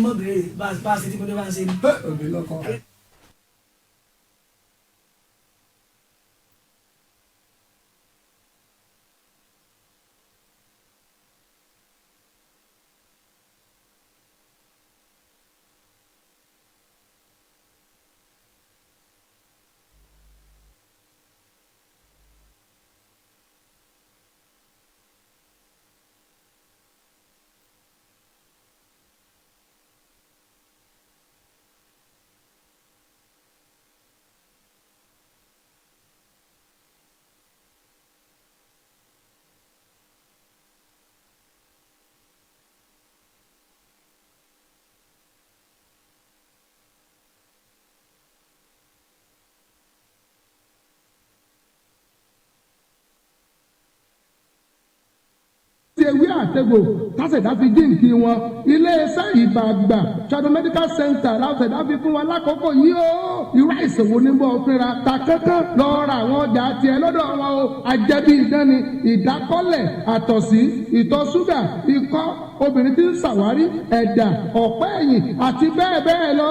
mọ béèrè bá a ṣe tí mo ní bá a ṣe ni. òbí lọ́kọ. ewé àtẹ̀gbò tásẹ̀dá fi jíǹkì wọn iléeṣẹ́ ìbàgbà Trado Medical Center láṣẹ̀dá fi fún wa lákòókò yìí o irú àìsàn wo ní bọ́ fínra ta kankan lọ ra àwọn ọjà tiẹ̀ lọ́dọ̀ wọn o àjẹbí ìdánni ìdákọ́lẹ̀ àtọ̀sí ìtọ̀ ṣúgà ikọ́ obìnrin tí ń ṣàwárí ẹ̀dà ọ̀pẹ́ ẹ̀yìn àti bẹ́ẹ̀ bẹ́ẹ̀ lọ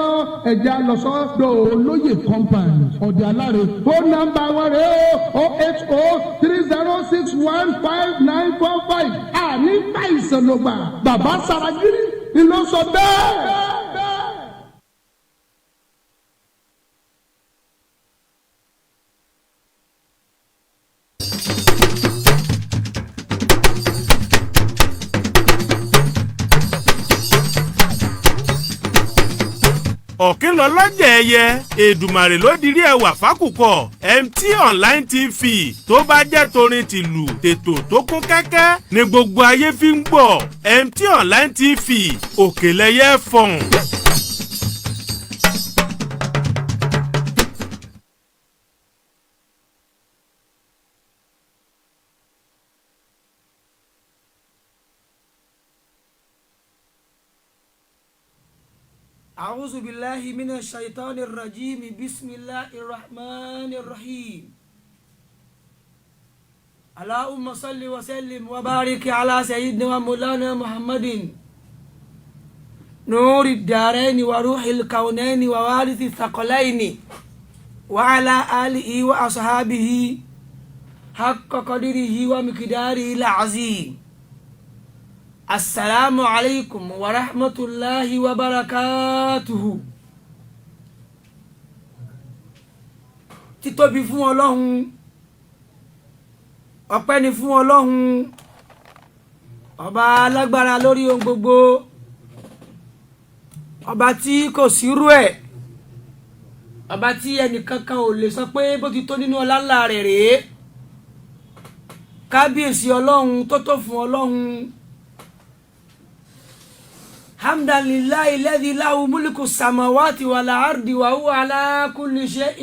ẹ̀já lọ́sọ́dọ̀ olóyè compound ọ̀dẹ̀ aláre fóònù nọ́mbà wọn rèé o 08030615945 àní fàìsàn ló gbà bàbá Saragiri ni ló sọ bẹ́ẹ̀. ọ̀kín lọ lọ́jẹ̀ ẹyẹ Èdùmàrè ló dirí ẹwà fákùkọ MT Online TV tó bá jẹ́ torin tìlù tètò tó kún kẹ́kẹ́ ni gbogbo ayé fi ń gbọ́ MT Online TV òkèlẹ́yẹ fọ̀hún. أعوذ بالله من الشيطان الرجيم بسم الله الرحمن الرحيم اللهم صل وسلم وبارك على سيدنا ومولانا محمد نور الدارين وروح الكونين ووارث الثقلين وعلى آله وأصحابه حق قدره ومقداره العظيم Assalamu alaikum wa rahmatullahi wa barakatuhu. Títóbi fún Ọlọ́hun, ọpẹ́ ni fún Ọlọ́hun, ọba alágbára lórí ohun gbogbo, ọba tí kò sírú ẹ̀, ọba tí ẹnìkankan ò lè sọ pé bó ti tó nínú ọlá ńlá rẹ̀ rèé. Kábíyèsí Ọlọ́hun tó tó fún Ọlọ́hun. حمدا لله الذي له ملك السماوات والأرض وهو على كل شيء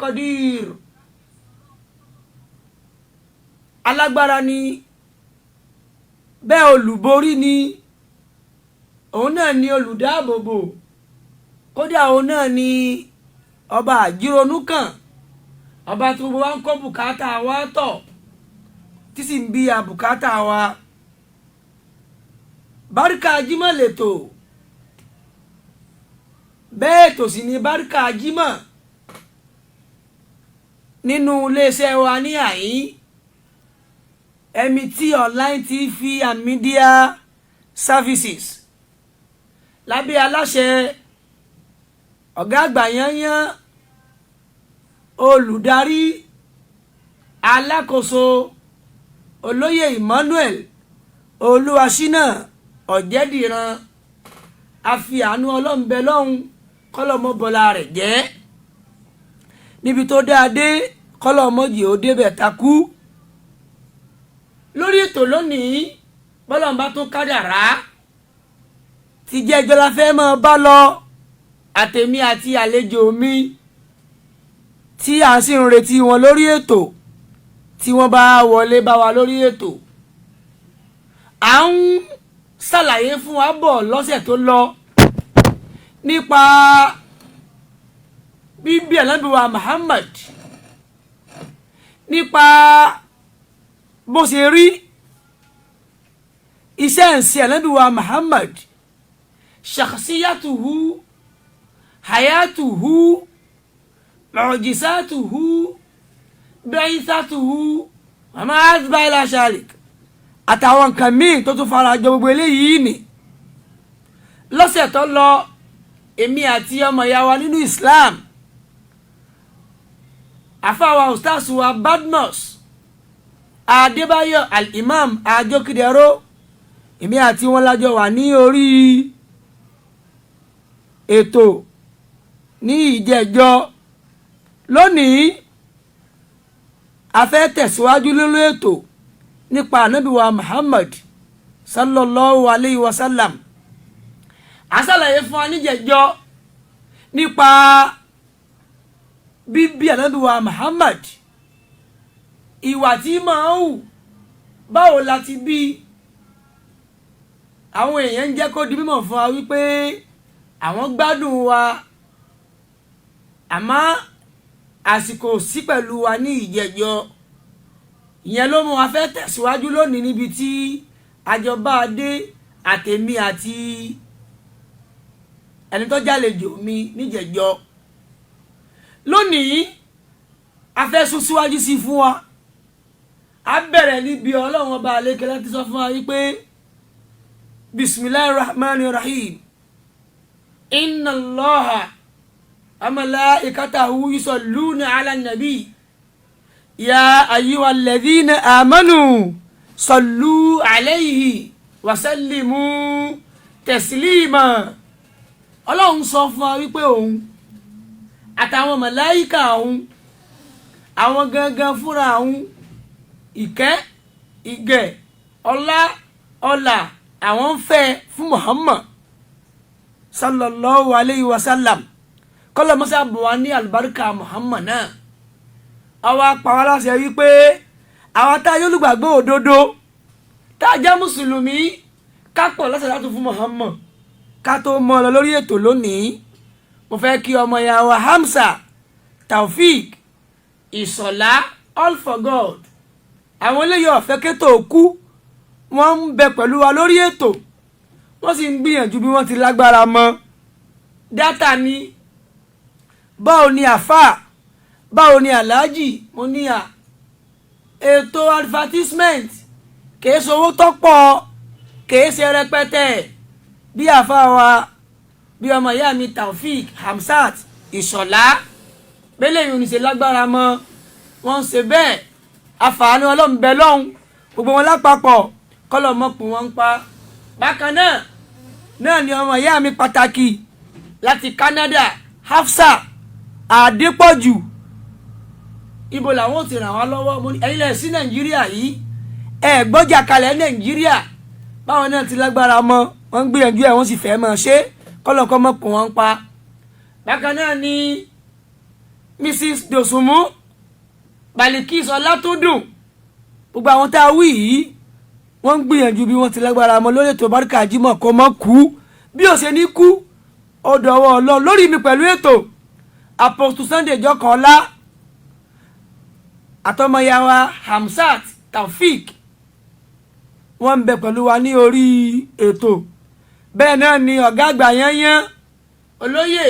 قدير. alágbára ni bẹ́ẹ̀ olùborí ni òun náà ni olùdáàbòbò kódà òun náà ni ọba àjíronú kan ọba tí gbogbo wa ń kó bùkátà wa tọ̀ tí sì ń bí a bùkátà wa. Barika Jímọ̀ lẹ́tọ̀ bẹ́ẹ̀ tó sì ní Barika Jímọ̀ nínú iléeṣẹ́ wa ní àyín MT Online TV and Media Services lábẹ́ aláṣẹ ọ̀gá àgbà yányán olùdarí alákòóso olóyè Emmanuel Olúwaṣínà Ọ̀jẹ̀dìran àfi àánú ọlọ́mbẹ lọ́hùn kọ́lọ́mọbọlá rẹ̀ jẹ́ níbi tó dáadé kọ́lọ́mọjì ó débẹ̀ takú lórí ètò lónìí bọ́lọ́mbà tó kádàrá ti jẹ́ ẹjọ́ la fẹ́ máa bá lọ àtèmi àti àlejò mi tí a sì ń retí wọn lórí ètò tí wọ́n bá wọlé bá wa lórí ètò à ń ṣàlàyé fún wa bọ̀ lọ́sẹ̀ tó lọ nípa bíbí Ànábì wa Muhammad nípa bó ṣe rí iṣẹ́ ìsìn Ànábì wa Muhammad shakhsiyatuhu hayatuhu mu'jizatuhu bi'ithatuhu wa ma asba ila shalik àtàwọn nǹkan míì tó tún fara jọ gbogbo eléyìí ni. lọ́sẹ̀ tó lọ èmi àti ọmọ ìyá wa nínú Islam àfàwà ustaz wa Badmus Adébáyọ̀ al-Imam Àjọkìdẹ̀rọ èmi àti wọn lájọ wà ní orí ètò ní ìjẹ́jọ́. lónìí a fẹ́ tẹ̀síwájú lórí ètò nípa ànábì wa Muhammad sallallahu alayhi wa sallam. a ṣàlàyé fún wa níjẹ́jọ́ nípa bíbí ànábì wa Muhammad, ìwà tí máa ń hù, báwo la ti bí. àwọn èèyàn ń jẹ́ kó di mímọ̀ fún wa wípé àwọn gbádùn wa àmọ́ àsìkò sí pẹ̀lú wa ní ìjẹ́jọ́. ìyẹn ló mú wa fẹ́ tẹ̀síwájú lónìí níbi tí àjọba adé àtèmi àti ẹni tó jálejò mi níjẹ́jọ́. lónìí a fẹ́ sún síwájú sí fún wa. a bẹ̀rẹ̀ níbi ọlọ́run ọba àlékè láti sọ fún wa wípé bismillahir rahmanir rahim inna allaha wa malaikatahu yusalluna ala nabi ya ayyuhal ladhina amanu sallu alayhi wa sallimu taslima. ọlọ́run sọ fún wa wípé òun àtàwọn màláíkà òun àwọn gangan fúnra òun ìkẹ́ ìgẹ̀ ọlá ọlà àwọn ń fẹ́ fún Muhammad sallallahu alayhi wa sallam. kọ́lọ̀ mọ́sá bọ̀ wá ní àlùbáríkà Muhammad náà. àwa pàwọ́ láṣẹ wípé àwa tá a yóò lùgbàgbọ́ òdodo tá a jẹ́ mùsùlùmí ká pọ̀ lọ́sẹ̀ láti fún Muhammad. ká tó mọ́ ọ lọ lórí ètò lónìí mo fẹ́ kí ọmọ ìyá wa Hamza Taofik Ìṣọ̀lá All for God àwọn eléyìí ọ̀fẹ́ kétò kú wọ́n ń bẹ pẹ̀lú wa lórí ètò wọ́n sì ń gbìyànjú bí wọ́n ti lágbára mọ́. dátà ni báwo ni àfà báwo ni aláàjì mo ní ètò advertisement kìí ṣe owó tọ́pọ̀ kìí ṣe rẹpẹtẹ bí àfà wa bí ọmọ ìyá mi Taofik Hamzat Ìṣọ̀lá bẹ́lẹ̀ yìí ò ní ṣe lágbára mọ́ wọ́n ń ṣe bẹ́ẹ̀ àfààní ọlọ́run bẹ lọ́hùn gbogbo wọn lápapọ̀ kọ́lọ̀ mọ́kùn wọn ń pa. bákan náà ni ọmọ ìyá mi pàtàkì láti Canada Hafsa Adépọ̀jù ibo làwọn ò ti ràn wá lọ́wọ́ mo ní ẹ̀yin lẹ̀ sí Nàìjíríà yìí ẹ̀ gbọ́jà kalẹ̀ Nàìjíríà báwọn náà ti lágbára mọ́ wọ́n ń gbìyànjú ẹ̀ wọ́n sì fẹ́ mọ̀ ṣe kọ́lọ̀ kọ́ mọ́kùn wọn ń pa. bákan náà ni Mrs. Dosunmu Balikis Ọlátúndùn gbogbo àwọn tá a wí yìí wọ́n ń gbìyànjú bí wọ́n ti lágbára mọ́ lórí ètò Bárikà Jímọ̀ kó mọ́ kú bí ó ṣe ní kú ó dọ̀wọ́ Ọlọ́run lórí mi pẹ̀lú ètò Apostle Sunday Jọkànlá àtọmọyàwá Hamzat Taofik wọ́n ń bẹ pẹ̀lú wa ní orí ètò. bẹ́ẹ̀ náà ni ọ̀gá àgbà yányán olóyè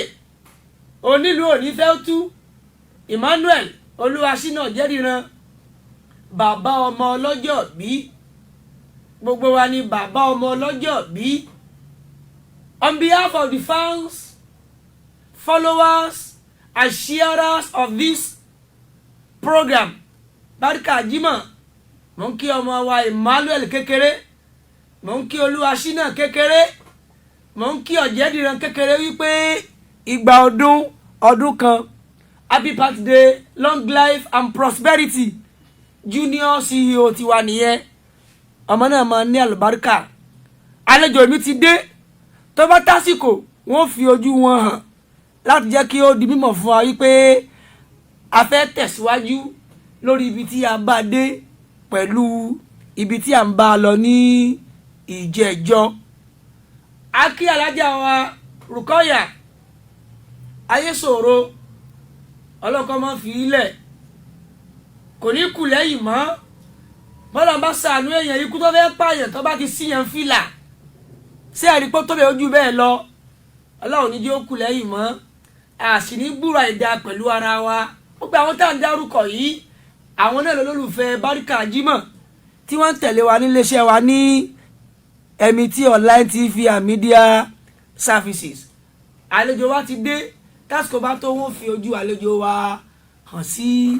onílùú Onífẹ́útú Emmanuel Olúwaṣínà Jẹ́ríran bàbá ọmọ ọlọ́jọ́ bí gbogbo wa ni bàbá ọmọ ọlọ́jọ́ bí. On behalf of the fans, followers and sharers of this program Bárikà Jímọ̀ mo ń kí ọmọ wa Emmanuel kékeré mo ń kí Olúwaṣínà kékeré mo ń kí Ọ̀jẹ́dìran kékeré wípé ìgbà ọdún kan happy birthday long life and prosperity junior CEO tiwa nìyẹn ọmọ náà máa ní àlùbáríkà. àlejò mi ti dé tó bá tásìkò wọ́n fi ojú wọn hàn láti jẹ́ kí ó di mímọ̀ fún wa wípé a fẹ́ tẹ̀síwájú lórí ibi tí a bá dé pẹ̀lú ibi tí a ń bá a lọ ní ìjẹ́jọ́. a kí alájà wa Rùkọ́yà Ayésòro ọlọ́kọ́ máa fi ilẹ̀ kò ní kù lẹ́yìn mọ́ bọ́lá bá sàánú èèyàn ikú tó fẹ́ pààyàn tó bá ti síyàn fìlà ṣé àdìpọ́ tó bẹ̀ ojú bẹ́ẹ̀ lọ ọlọ́run ní jẹ́ ó kù lẹ́yìn mọ́ àṣì ní búra ìdá pẹ̀lú ara wa ó pé àwọn tá à ń dárúkọ yìí àwọn náà lólùfẹ́ Barika Jimoh tí wọ́n ń tẹ̀lé wa níléeṣẹ́ wa ní MT Online TV and Media Services. Àlejò wa ti dé tásìkò bá tó wọ́n fi ojú àlejò wa hàn sí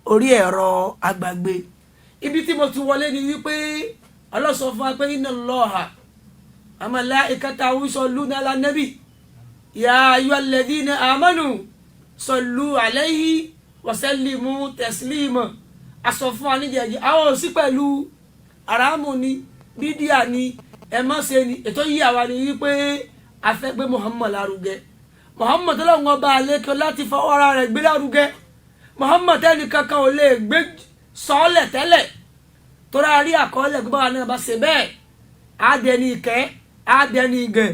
orí ẹ̀rọ agbàgbé. Ibi tí mo ti wọlé ni wípé Allah sọ fún wa pé inna Allaha wa malaikatahu yusalluna ala nabi ya ayyuhalladhina amanu sallu alayhi wa sallimu taslima. A sọ fún wa níjẹ̀jẹ̀ àwọn ò sí pẹ̀lú aráàmù ni bídíà ni ẹ má ṣe ni ètò yìí àwa ni wípé a fẹ́ gbé Muhammad lárugẹ Muhammad ọlọ́run ọba àlékè láti fọwọ́ ara rẹ̀ gbé lárugẹ Muhammad ẹni kankan ò lè gbé sọ́ọ̀lẹ̀ tẹ́lẹ̀ tó rà rí àkọọ́lẹ̀ gbé báwa náà bá ṣe bẹ́ẹ̀ á dẹni ìkẹ́ á dẹni ìgẹ̀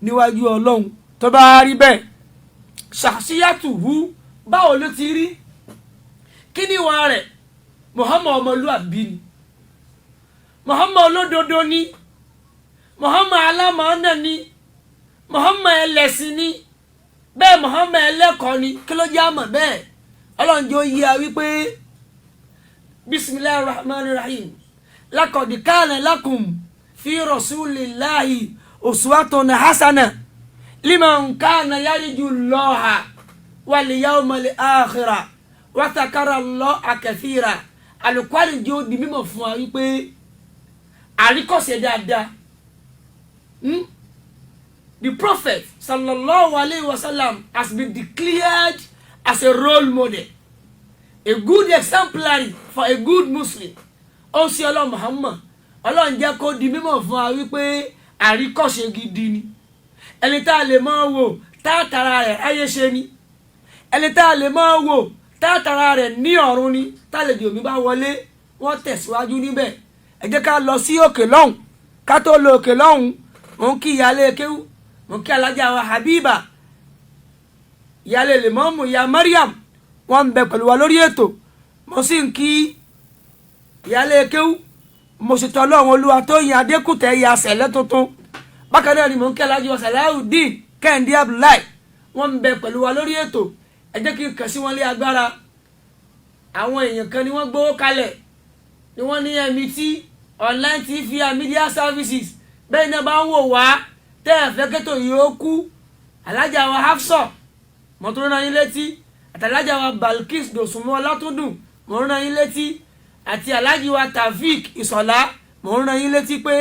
níwájú ọlọ́run tó bá rí bẹ́ẹ̀ ṣàṣíyàtù hu báwo ló ti rí kí ni ìwà rẹ̀ Muhammad ọmọlúwàbí ni Muhammad olódodo ni Muhammad alámọ̀ọ́nà ni Muhammad ẹlẹ́sìn ni bẹ́ẹ̀ Muhammad ẹlẹ́kọ̀ọ́ ni kí ló jẹ́ àmọ̀ bẹ́ẹ̀ ọlọ́njọ́ yí a wípé bisimilahi rahman rahim laqad kana lakum fi rasulillahi uswatun hasana liman kana yarju Allaha wal yawmal akhira wa dhakara Allaha kathira alukwari jẹ́ ó di mímọ̀ fún wa wípé àríkọ̀ṣe dáadáa the prophet sallallahu alayhi wa sallam has been declared as a role model, a good exemplary for a good Muslim. Ó sì ọlọ́run Muhammad ọlọ́run jẹ́ kó di mímọ̀ fún wa wípé àríkọ̀ṣe gidi ni ẹni tá a lè máa wò tààtàrà rẹ̀ ayé ṣe ni ẹni tá a lè máa wò tààtàrà rẹ̀ ní ọ̀run ni tálejò mi bá wọlé wọ́n tẹ̀síwájú níbẹ̀. Ẹ jẹ́ ká lọ sí òkè lọ́hùn ká tó lọ òkè lọ́hùn mò ń kí ìyáálé kéwú mò ń kí alájà wa Habiba ìyáálé lèmọ́mù ìyá Mariam wọ́n ń bẹ pẹ̀lú wa lórí ètò mo sì ń kí ìyáálé kéwú mo ṣètò ọlọ́run olúwa tó yin adékùtẹ̀ ìyá sẹ̀lẹ̀ tuntun bákan náà ni mò ń kí alájà wa Salahudeen Kẹ́hìndé Abdullahi wọ́n ń bẹ pẹ̀lú wa lórí ètò. Ẹ jẹ́ kí n kàn sí wọn lé agbára àwọn èèyàn kan ni wọ́n gbówó kalẹ̀ ni wọ́n ní MT Online TV and Media Services bẹ́ẹ̀ náà bá ń wò wá tẹ́ ẹ̀ fẹ́ kẹ́tò yìí ó kú alájà wa Hafsa mo tún rán yín létí àti alájà wa Balkis Dòsùnmọ́ Ọlátúndùn mo rán yín létí àti alájì wa Tafik Ìsọ̀lá mo rán yín létí pé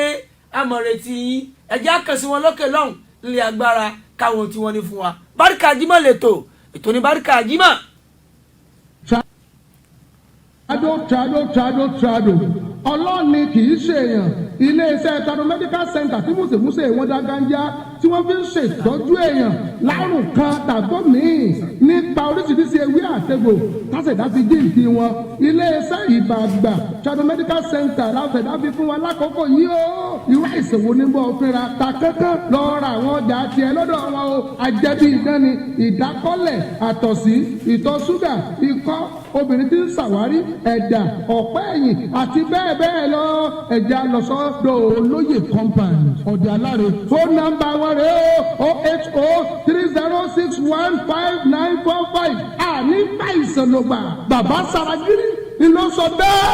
àmọ̀rètí yín ẹ jẹ́ àkànṣe wọn lókè lọ́hùn nílé agbára káwọn tí wọ́n ní fún wa. Barika Jimoh lẹ́tọ̀ ètò ní Barika Jimoh. Trado ọlọ́ọ̀ni kì í ṣèyàn iléeṣẹ́ Trado Medical Center tí mùsèmùsè wọn dá gánjá tí wọ́n fi ń ṣètọ́jú èèyàn lárùn kan tàbí míì nípa oríṣiríṣi ewé àtegbò tásẹ̀dá fi jíǹkì wọn iléeṣẹ́ ìbàgbà Trado Medical Center láṣẹ̀dá fi fún wọn lákòókò yìí ó irú àìsàn wo ní bọ́ fínra ta kankan lọ ra àwọn ọjà tiẹ̀ lọ́dọ̀ wọn o àjẹbí ìdánni ìdákọ́lẹ̀ àtọ̀sí ìtọ̀ ṣúgà ikọ́ obìnrin tí ń ṣàwárí ẹ̀dà ọ̀pẹ́ ẹ̀yìn àti bẹ́ẹ̀ bẹ́ẹ̀ lọ ẹ̀já lọ sọ́dọ̀ olóyè compound ọ̀dẹ̀ aláre fóònù nọ́mbà wọn rẹ̀ o 08030615945 àní fàìsàn ló gbà bàbá Saragiri ni ló sọ bẹ́ẹ̀.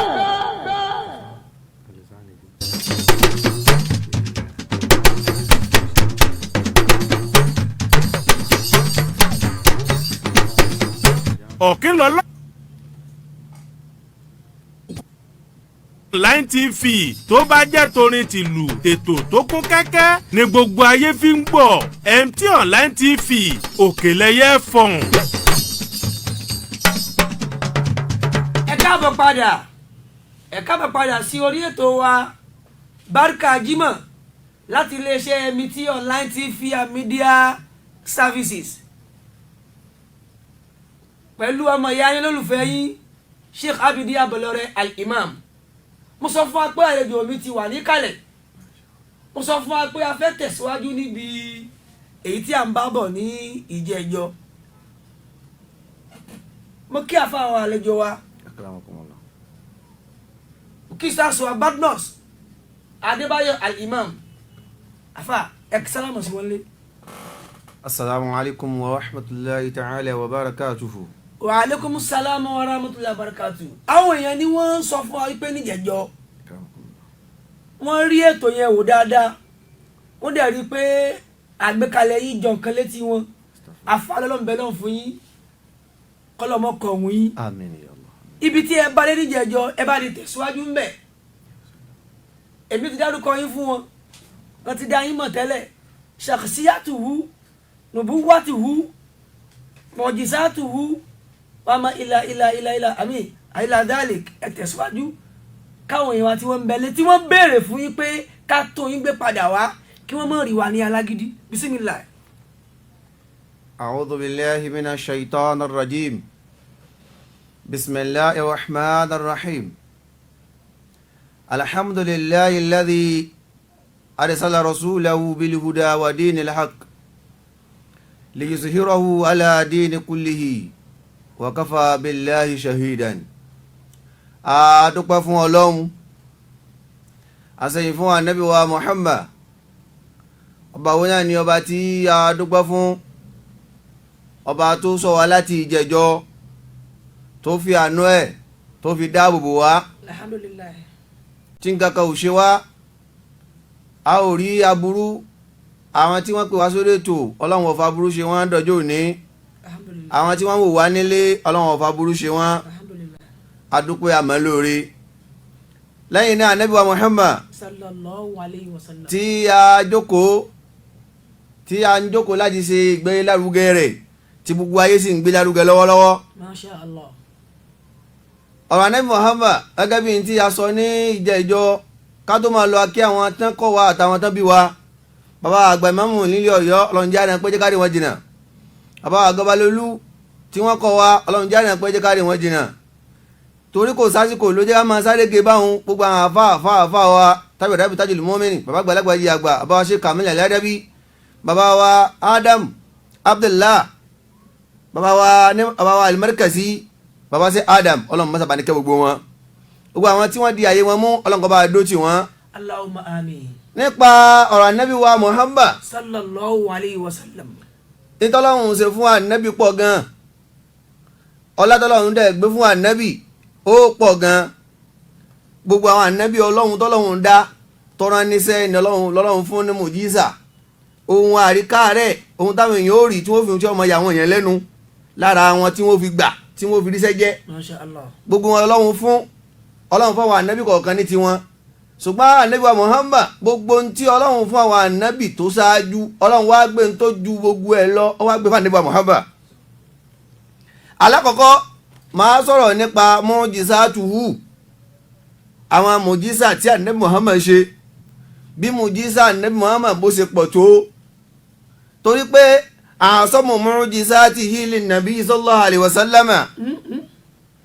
ọ̀kín lọ́lá. Online TV tó bá jẹ́ torin tìlù tètò tó kún kẹ́kẹ́ ni gbogbo ayé fi ń gbọ́ MT Online TV òkèlẹ́yẹ fọ̀hún. ẹ káàbọ̀ padà sí orí ètò wa Barika Jimoh láti iléeṣẹ́ MT Online TV and Media Services pẹ̀lú ọmọ ìyá yín lólùfẹ́ yín Sheikh Abidi Abolore Al-Imam. Mo sọ fún wa pé àlejò mi ti wà níkàlẹ̀ mo sọ fún wa pé a fẹ́ tẹ̀síwájú níbi èyí tí a ń bá bọ̀ ní ìjẹ́jọ́. Mo kí àfa àwọn àlejò wa mo kí sàṣọ Badmus Adébáyọ̀ Al-Imam afa excellence sí wọn lé. Assalamu alaikum wa rahmatullahi ta'ala wa barakatuhu. Wa alaikum salam wa rahmatullahi wa barakatuhu. Àwọn èèyàn ni wọ́n sọ fún wa pé níjẹ̀jọ́ wọ́n rí ètò yẹn wò dáadáa wọ́n dẹ̀ rí pé àgbékalẹ̀ yìí jọ nǹkan létí wọn afálọ́lọ́mbẹ́ náà fún yín kọ́lọ́mọ́ kọ̀ọ̀hún yín. Àmín ya Allah. Ibi tí ẹ bá dé níjẹ̀jọ́ ẹ bá di tẹ̀síwájú ń bẹ̀. Èmi ti dárúkọ yín fún wọn wọ́n ti dá yín mọ̀ tẹ́lẹ̀ shakhsiyatuhu nubuwatuhu mu'jizatuhu wa ma ila àmì àìlà dhalik ẹ tẹ̀síwájú káwọn èèyàn tí wọ́n ń bẹ̀lẹ̀ tí wọ́n béèrè fún yín pé ká tó yín gbé padà wá kí wọ́n mọ̀ rí wa ní alágídí bismillah. A'udhu billahi minash shaitanir rajim. Bismillahir rahmanir rahim. Alhamdulillahi alladhi arsala rasulahu bil huda wa dinil haqq liyuzhirahu ala dini kullihi wa kafa billahi shahidan. A dúpẹ́ fún Ọlọ́run, a sẹ́yìn fún Ànábì wa Muhammad. Ọba wo náà ni ọba tí a dúpẹ́ fún, ọba tó sọ wá láti ìjẹjọ́, tó fi àánú ẹ̀ tó fi dáàbò bò wá, alhamdulillah. tí nǹkan kan ò ṣe wá, a ò rí aburú. Àwọn tí wọ́n pè wá sórí ètò Ọlọ́run ò fa aburú ṣe wọ́n dọjọ́ òní, Alhamdulillah. àwọn tí wọ́n wò wá nílé Ọlọ́run ò fa aburú ṣe wọ́n. Alhamdulillah. Adúpẹ́ àmọ́ lóore. Lẹ́yìn náà Ànábì wa Muhammad Sallallahu alayhi wa sallam. tí a ń jókòó láti ṣe ìgbé lárugẹ rẹ̀ tí gbogbo ayé sì ń gbé lárugẹ lọ́wọ́lọ́wọ́. Masha Allah. Ọ̀rọ̀ Ànábì Muhammad gẹ́gẹ́ bí tí a sọ ní ìjẹ́jọ́ ká tó máa lọ kí àwọn tán kọ́ wa àtàwọn tán bí wa. Bàbá àgbà ìmáàmù nílé Ọ̀yọ́ Ọlọ́run jẹ́ àrẹ pé jẹ́ kárí wọn jìnnà. Bàbá Àgọ́balólú tí wọ́n kọ́ wa Ọlọ́run jẹ́ àrẹ pé jẹ́ kárí wọn jìnnà. Torí kò sásìkò ló jẹ́ ká máa sáré ge báwọn gbogbo àwọn àfa wa tábìlì ọ̀dàbí Tajul Mu'min, bàbá àgbàlagbà yìí àgbà, bàbá wa Sheikh Kamil Al-Adabi, bàbá wa Adam Abdullah, bàbá wa Al-Markazi, bàbá sí Adam. Ọlọ́run mọ́sàbá ní kẹ́ gbogbo wọn, gbogbo àwọn tí wọ́n di àyè wọn mú Ọlọ́run kó bá dó tì wọ́n. Allahumma amin. Nípa ọ̀rọ̀ Ànábì wa Muhammad Sallallahu alayhi wa sallam. nítọ́lọ́run ṣe fún Ànábì pọ̀ gan, ọlátọ́lọ́run dẹ̀ gbé fún Ànábì ó pọ̀ gan. Gbogbo àwọn Ànábì Ọlọ́run tọ́lọ́run dá tọ́ran níṣẹ́ ni Ọlọ́run fún ní mùjísà, ohun àríkàrẹ̀, ohun táwọn èèyàn ó rí tí wọ́n fi tí ọmọ ìyàwó yẹn lẹ́nu lára wọn tí wọ́n fi gbà tí wọ́n fi ríṣẹ́ jẹ́. Masha Allah. Gbogbo wọn Ọlọ́run fún àwọn Ànábì kọ̀ọ̀kan ní tiwọn. Ṣùgbọ́n Ànábì wa Muhammad gbogbo ohun tí Ọlọ́run fún àwọn Ànábì tó ṣáájú Ọlọ́run wá gbé ń tó ju gbogbo ẹ̀ lọ, ó wá gbé fún Ànábì wa Muhammad. Alákọ̀ọ́kọ́ máa sọ̀rọ̀ nípa mùjísàtuhu, àwọn mùjísà tí Ànábì Muhammad ṣe, bí mùjísà Ànábì Muhammad bó ṣe pọ̀ tó. Torí pé àsọ́mù mùjísàtihi lin-nabi sallallahu alayhi wa sallam,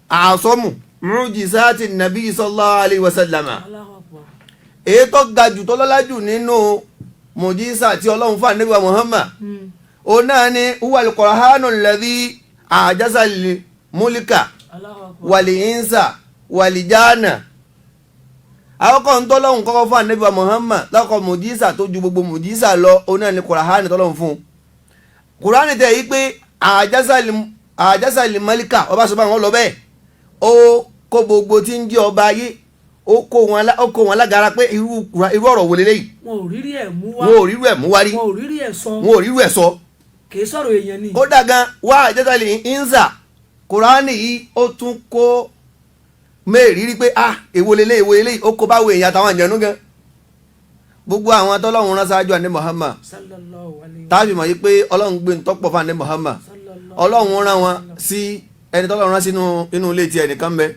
àsọ́mù mùjísàti nàbí sallallahu alayhi wa sallam. Allahu akbar. Èyí tó ga jù tó lọ́lá jù nínú mùjísà tí Ọlọ́run fún Ànábì wa Muhammad, òun náà ni huwal Qur'anu alladhi a'jaza al-mulka Allahu akbar. wal-insa wal-janna. Àkọ́kọ́ ń tọ́lọ́run kọ́kọ́ fún Ànábì wa Muhammad lọ́kọ̀ mùjísà tó ju gbogbo mùjísà lọ, òun náà ni Qur'anu tọ́lọ́run fún. Qur'anu tẹ̀ yí pé a'jaza al-mulka ọba sọ bá wọn lọ bẹ́ẹ̀, ó kó gbogbo tí ń jẹ́ ọba ayé, ó kó wọn lágara pé irú ọ̀rọ̀ wo leléyìí. Wọn ò rírí ẹ̀ mú wá. Wọn ò rírú ẹ̀ mú wá rí, Wọn ò rírí ẹ̀ sọ. wọn ò rírú ẹ̀ sọ. Kì í sọ̀rọ̀ èèyàn ni. Ó dàgan wá àjẹsàlì ìnza Kùránì yìí ó tún kó mẹ́rìírí pé èwo leléyìí ó kó báwo èèyàn àtàwọn àjẹnú gan. Gbogbo àwọn tọ́lọ́run rán ṣáájú Ànábì Muhammad Sallallahu alayhi. táàbì mọ̀ yìí pé Ọlọ́run gbé ń tọ́pọ̀ fún Ànábì Muhammad. Sallallahu. Ọlọ́run rán wọn sí ẹni tọ́lọ́run rán sínú inú ilé tí ẹnìkan bẹ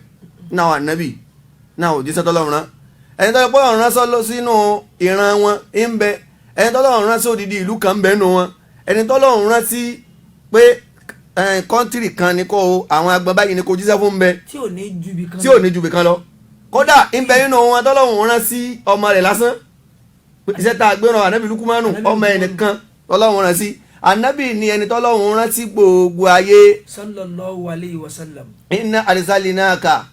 náà Ànábì náà òjíṣẹ́ tọ́lọ́run rán, ẹni tọ́lọ́run rán sínú ìran wọn ń bẹ, ẹni tọ́lọ́run rán sí odidi ìlú kan bẹ nù wọn, ẹni tọ́lọ́run rán sí pé kọ́ńtírì kan ní kó àwọn agbọn báyìí ní kó jíṣẹ́ fún bẹ Tí ò ní ju ibì kan. tí ò ní ju bìkan lọ. Kódà ń bẹ nínú wọn tọ́lọ́run rán sí ọmọ rẹ̀ lásán, iṣẹ́ tá a gbé ràn Ànábì Lukumanu ọmọ ẹnìkan tọ́lọ́run rán sí. Ànábì ni ẹni tọ́lọ́run rán sí gbogbo ayé. Sallallahu alayhi wa sallam. Inna arsalinaka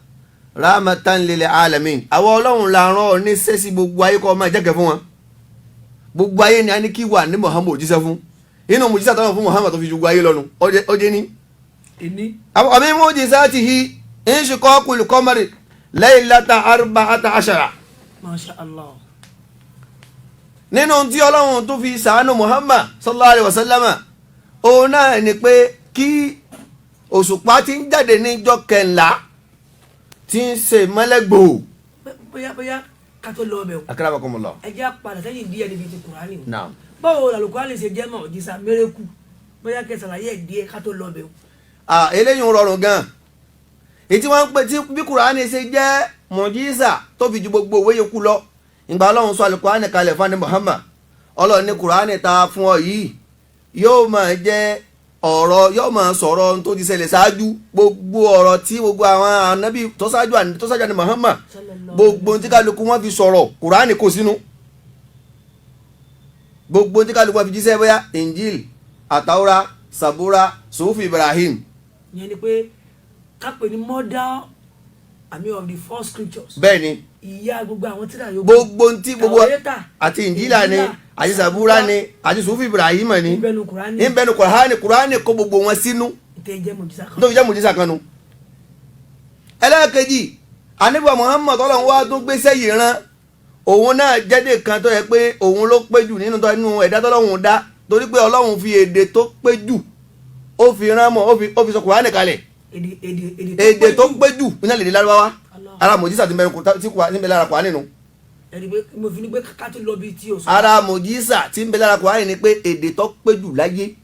rahmatan lil alamin. Àwọn Ọlọ́run la rán ọ níṣẹ́ sí gbogbo ayé kó máa jẹ́kẹ̀ fún wọn. gbogbo ayé ni a ní kí wà ní Muhammad òjíṣẹ́ fún inú mùjísà tọ́lọ̀ fún Muhammad tó fi ju gbogbo ayé lọ́nu ọjẹ́ ní. àmì mujizatihi inshiqaqul qamari laylata 14. Masha Allah. nínú tí ọlọ́run tó fi sàánú Muhammad sallallahu alayhi wa sallam òun náà ni pé kí òṣùpá ti ń jáde níjọ́ kẹńlá tí ń ṣe mọ́lẹ́gbò. bóyá ká tó lọ ọbẹ̀ o. akramakumullah. ẹ jẹ́ àpàdé sẹ́yìn díẹ̀ níbi ti Kùránì o. naam. báwo làlùkùránì ṣe jẹ́ mọ̀jísà mérekù bóyá kẹsàlàyé ẹ̀ díẹ̀ ká tó lọ ọbẹ̀ o. eléyìí ń rọrùn gan-an ètí wọ́n ń pè tí bí Kùránì ṣe jẹ́ mọ̀jísà tó fi ju gbogbo òwe yòókù lọ ìgbà ọlọ́run sọ àlùkùránì kalẹ̀ fún ní Muhammad ọlọ́run ní Kùránì ta fún ọ yìí yóò máa jẹ́ ọ̀rọ̀ yóò máa sọ̀rọ̀ ohun tó ti ṣẹlẹ̀ ṣáájú gbogbo ọ̀rọ̀ tí gbogbo àwọn ànábì tó ṣáájú ní Muhammad gbogbo ohun tí kálukú wọn fi sọ̀rọ̀ Kùránì kò sínú gbogbo ohun tí kálukú wọn fi jíṣẹ́ bóyá Injil Àtàwórà Sàbúrà Sufi Ibrahim. ìyẹn ni pé ká pè ní mother of the four scriptures. bẹ́ẹ̀ ni ìyá gbogbo àwọn tíra yòókù. gbogbo ntí gbogbo àti Injila ni àti Sàbúrà ni àti Sufi Ibrahim ni ìbẹnu Kùránì kó gbogbo wọn sínú tó fi jẹ́ mùjísà kan nu. ẹlẹ́ẹ̀kejì ànábì Muhammad Ọlọ́run wá tó gbé sẹ́yìn rán òun náà jẹ́dẹ̀ kan tó yẹ pé òun ló pé jù nínú ẹ̀dá tọ́lọ́run dá torí pé Ọlọ́run fi èdè tó pé jù ó fi rán mọ́ ó fi sọ Kùránì kalẹ̀ èdè tó pé jù iná lè dé lárúbáwá ara mùjísà ti ń bẹ lára Kùránì nínú. ẹni pé mo fi ní pé ká tó lọ bí tí o sọ. ara mùjísà ti ń bẹ lára Kùránì ni pé èdè tó pé jù láyé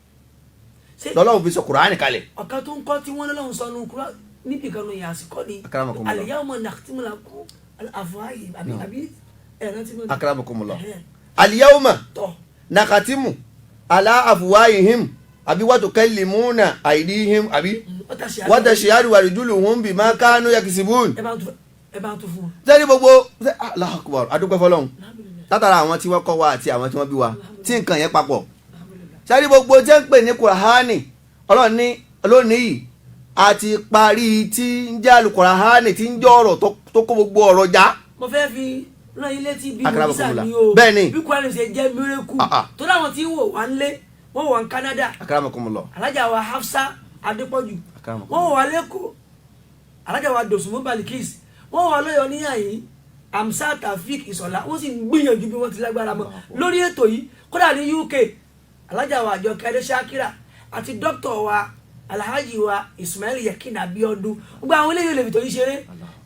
lọ́lọ́run fi sọ Kùránì kalẹ̀. ọ̀kan tó ń kọ́ tí wọ́n lọ́lọ́run sọ nù Kùránì níbi kan ló yà á sí kọ́ ni al-yawma nakhtimu lakum al-afwahihim àbí ẹ̀rọ tí mo ní. akramakumullah al-yawma nakhtimu ala afwahihim àbí wa tukallimuna aydihim àbí wa tashhadu arjuluhum bima kanu yaksibun. ẹ bá ń tún fún wọn. sẹ́ni gbogbo Allahu Akbar adúpẹ́ fọlọ́run látara àwọn tí wọ́n kọ́ wa àti àwọn tí wọ́n bí wa tí nǹkan yẹn papọ̀. sẹ́ni gbogbo jẹ́ ń pè ní Kùránì Ọlọ́run ní lónìí yìí àti parí tí ń jẹ́ Al-Kùránì tí ń jẹ́ ọ̀rọ̀ tó kó gbogbo ọ̀rọ̀ já. mo fẹ́ fi rán ilé tí bí mùjísà ni o bẹ́ẹ̀ni bí Kùránì ṣe jẹ́ mírèkù tó láwọn tí ń wò wá ń lé wọ́n wà ní Canada alájà wa Hafsa Adépọ̀jù wọ́n wà lẹ́kọ̀ọ́ alájà wa Dòsùnmú Balikis wọ́n wà lọ́yọ̀ níyàyín Amsa Taofik Ìṣọ̀lá wọ́n sì ń gbìyànjú bí wọ́n ti lágbára mọ́ lórí ètò yìí kódà ní UK alájà wa Àjọkẹ́ Adé Shakira àti dókítà wa Alhaji wa Ismail Yakin Abiodun gbogbo àwọn eléyìí lè fi torí ṣeré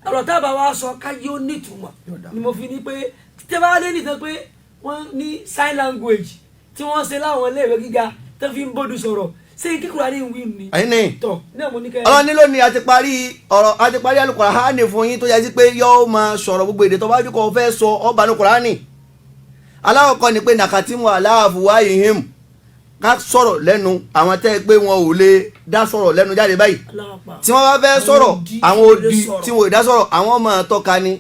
ọ̀rọ̀ tábà wa sọ kájí ó nítumọ̀ ni mo fi ní pé tẹ́bá lé nìkan pé wọ́n ní sign language tí wọ́n ṣe láwọn iléèwé gíga tó fi ń bódú sọ̀rọ̀ ṣé kíkúrà ní ìwé ni. ẹyin ni tọ náà mo ní kẹ́. ọlọ́ni lónìí a ti parí Al-Kùránì fún yín tó yẹ sí pé yóò máa sọ̀rọ̀ gbogbo èdè tó bá dúkọ̀ fẹ́ sọ ọba ní Kùránì. aláwọ̀kọ́ ni pé nàkàtìmù aláàfùwá ìhìm ká sọ̀rọ̀ lẹ́nu àwọn tẹ́ pé wọn ò lè dá sọ̀rọ̀ lẹ́nu jáde báyìí. tí wọ́n bá fẹ́ sọ̀rọ̀ àwọn odi tí wọ́n ò dá sọ̀rọ̀ àwọn ọmọ tọ́ka ni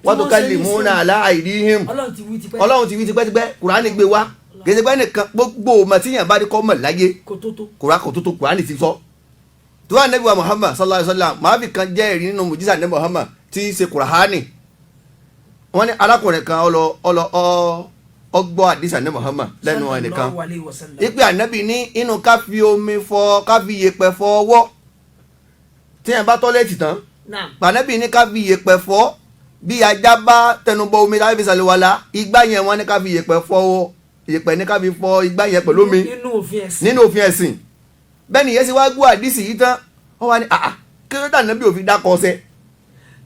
wọ́n tó ká lè mú náà aláìdíhìm Ọlọ́run ti wí tipẹ́tipẹ́ Kùránì gbé wá gẹ́gẹ́ bá nìkan gbogbo màtíyàn bá rí kọ́ mọ̀ láyé kò tó tó Kùránì ti sọ. tó wà nẹ́bí wa Muhammad sallallahu alayhi wa sallam máa fi kan jẹ́ ẹ̀rí nínú mùjísà ní Muhammad tí í ṣe Kùránì. wọ́n ní arákùnrin kan ọgbọ́ àdìsá ní Muhammad lẹ́nu ẹnìkan ipe ànábì ní inú ká fi omi fọ ká fi yèpẹ̀ fọ ọwọ́ tíyẹn bá tọ́lẹ́tì tán ànábì ní ká fi yèpẹ̀ fọ bí ajá bá tẹnubọ omi láti fi ṣàlùwàlá igbá yẹn wọ́n ní ká fi yèpẹ̀ fọ ọwọ́ ìyẹ̀pẹ̀ ní ká fi fọ igbá yẹn pẹ̀lú omi nínú òfin ẹ̀sìn bẹ́ẹ̀ ni ìyẹn sì wá gbọ́ àdìsí yìí tán wọ́n wá ní kí ló dà nábì òfin dákọ̀ ọṣẹ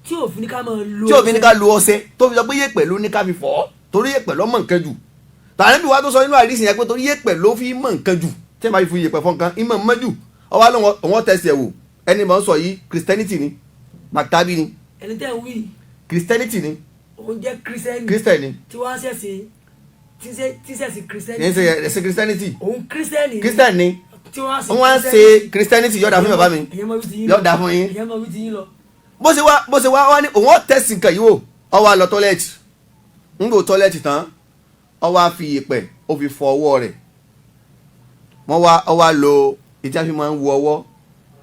tí òfin ní ká lo ọṣẹ tó fi sọ pé yẹ̀pẹ̀ ló ní ká fi fọ̀ torí yẹ̀pẹ̀ ló mọ̀ nǹkan jù tàbí wá tó sọ nínú àdìsí yẹn pé torí yẹ̀pẹ̀ ló fi mọ̀ nǹkan jù tí wọ́n bá fi yẹ̀pẹ̀ fọ nǹkan ìmọ̀ mọ́ jù ọwọ́ lọ́wọ́ tẹ̀sí ẹ̀ wò ẹni mọ̀ ń sọ yìí Christianity ni Maktabi ni ẹni tẹ́ ń wí Christianity ni òun jẹ́ Christian tí wọ́n á ṣẹ̀ṣẹ̀ tíṣẹ̀sì Christianity òun kírísítẹ́nì Christian ni tí wọ́n á ṣe Christianity yọ̀ọ̀dà fún bàbá mi yọ̀ọ̀dà fún yín bó ṣe wá wá ní òun ó tẹ̀sí nǹkan yìí wò ó wá lọ tọ́lẹ́ẹ̀tì ń lò tọ́lẹ́ẹ̀tì tán ó wá fi yèpẹ̀ ó fi fọ ọwọ́ rẹ̀ ó wá lo ìtí a fi máa ń wo ọwọ́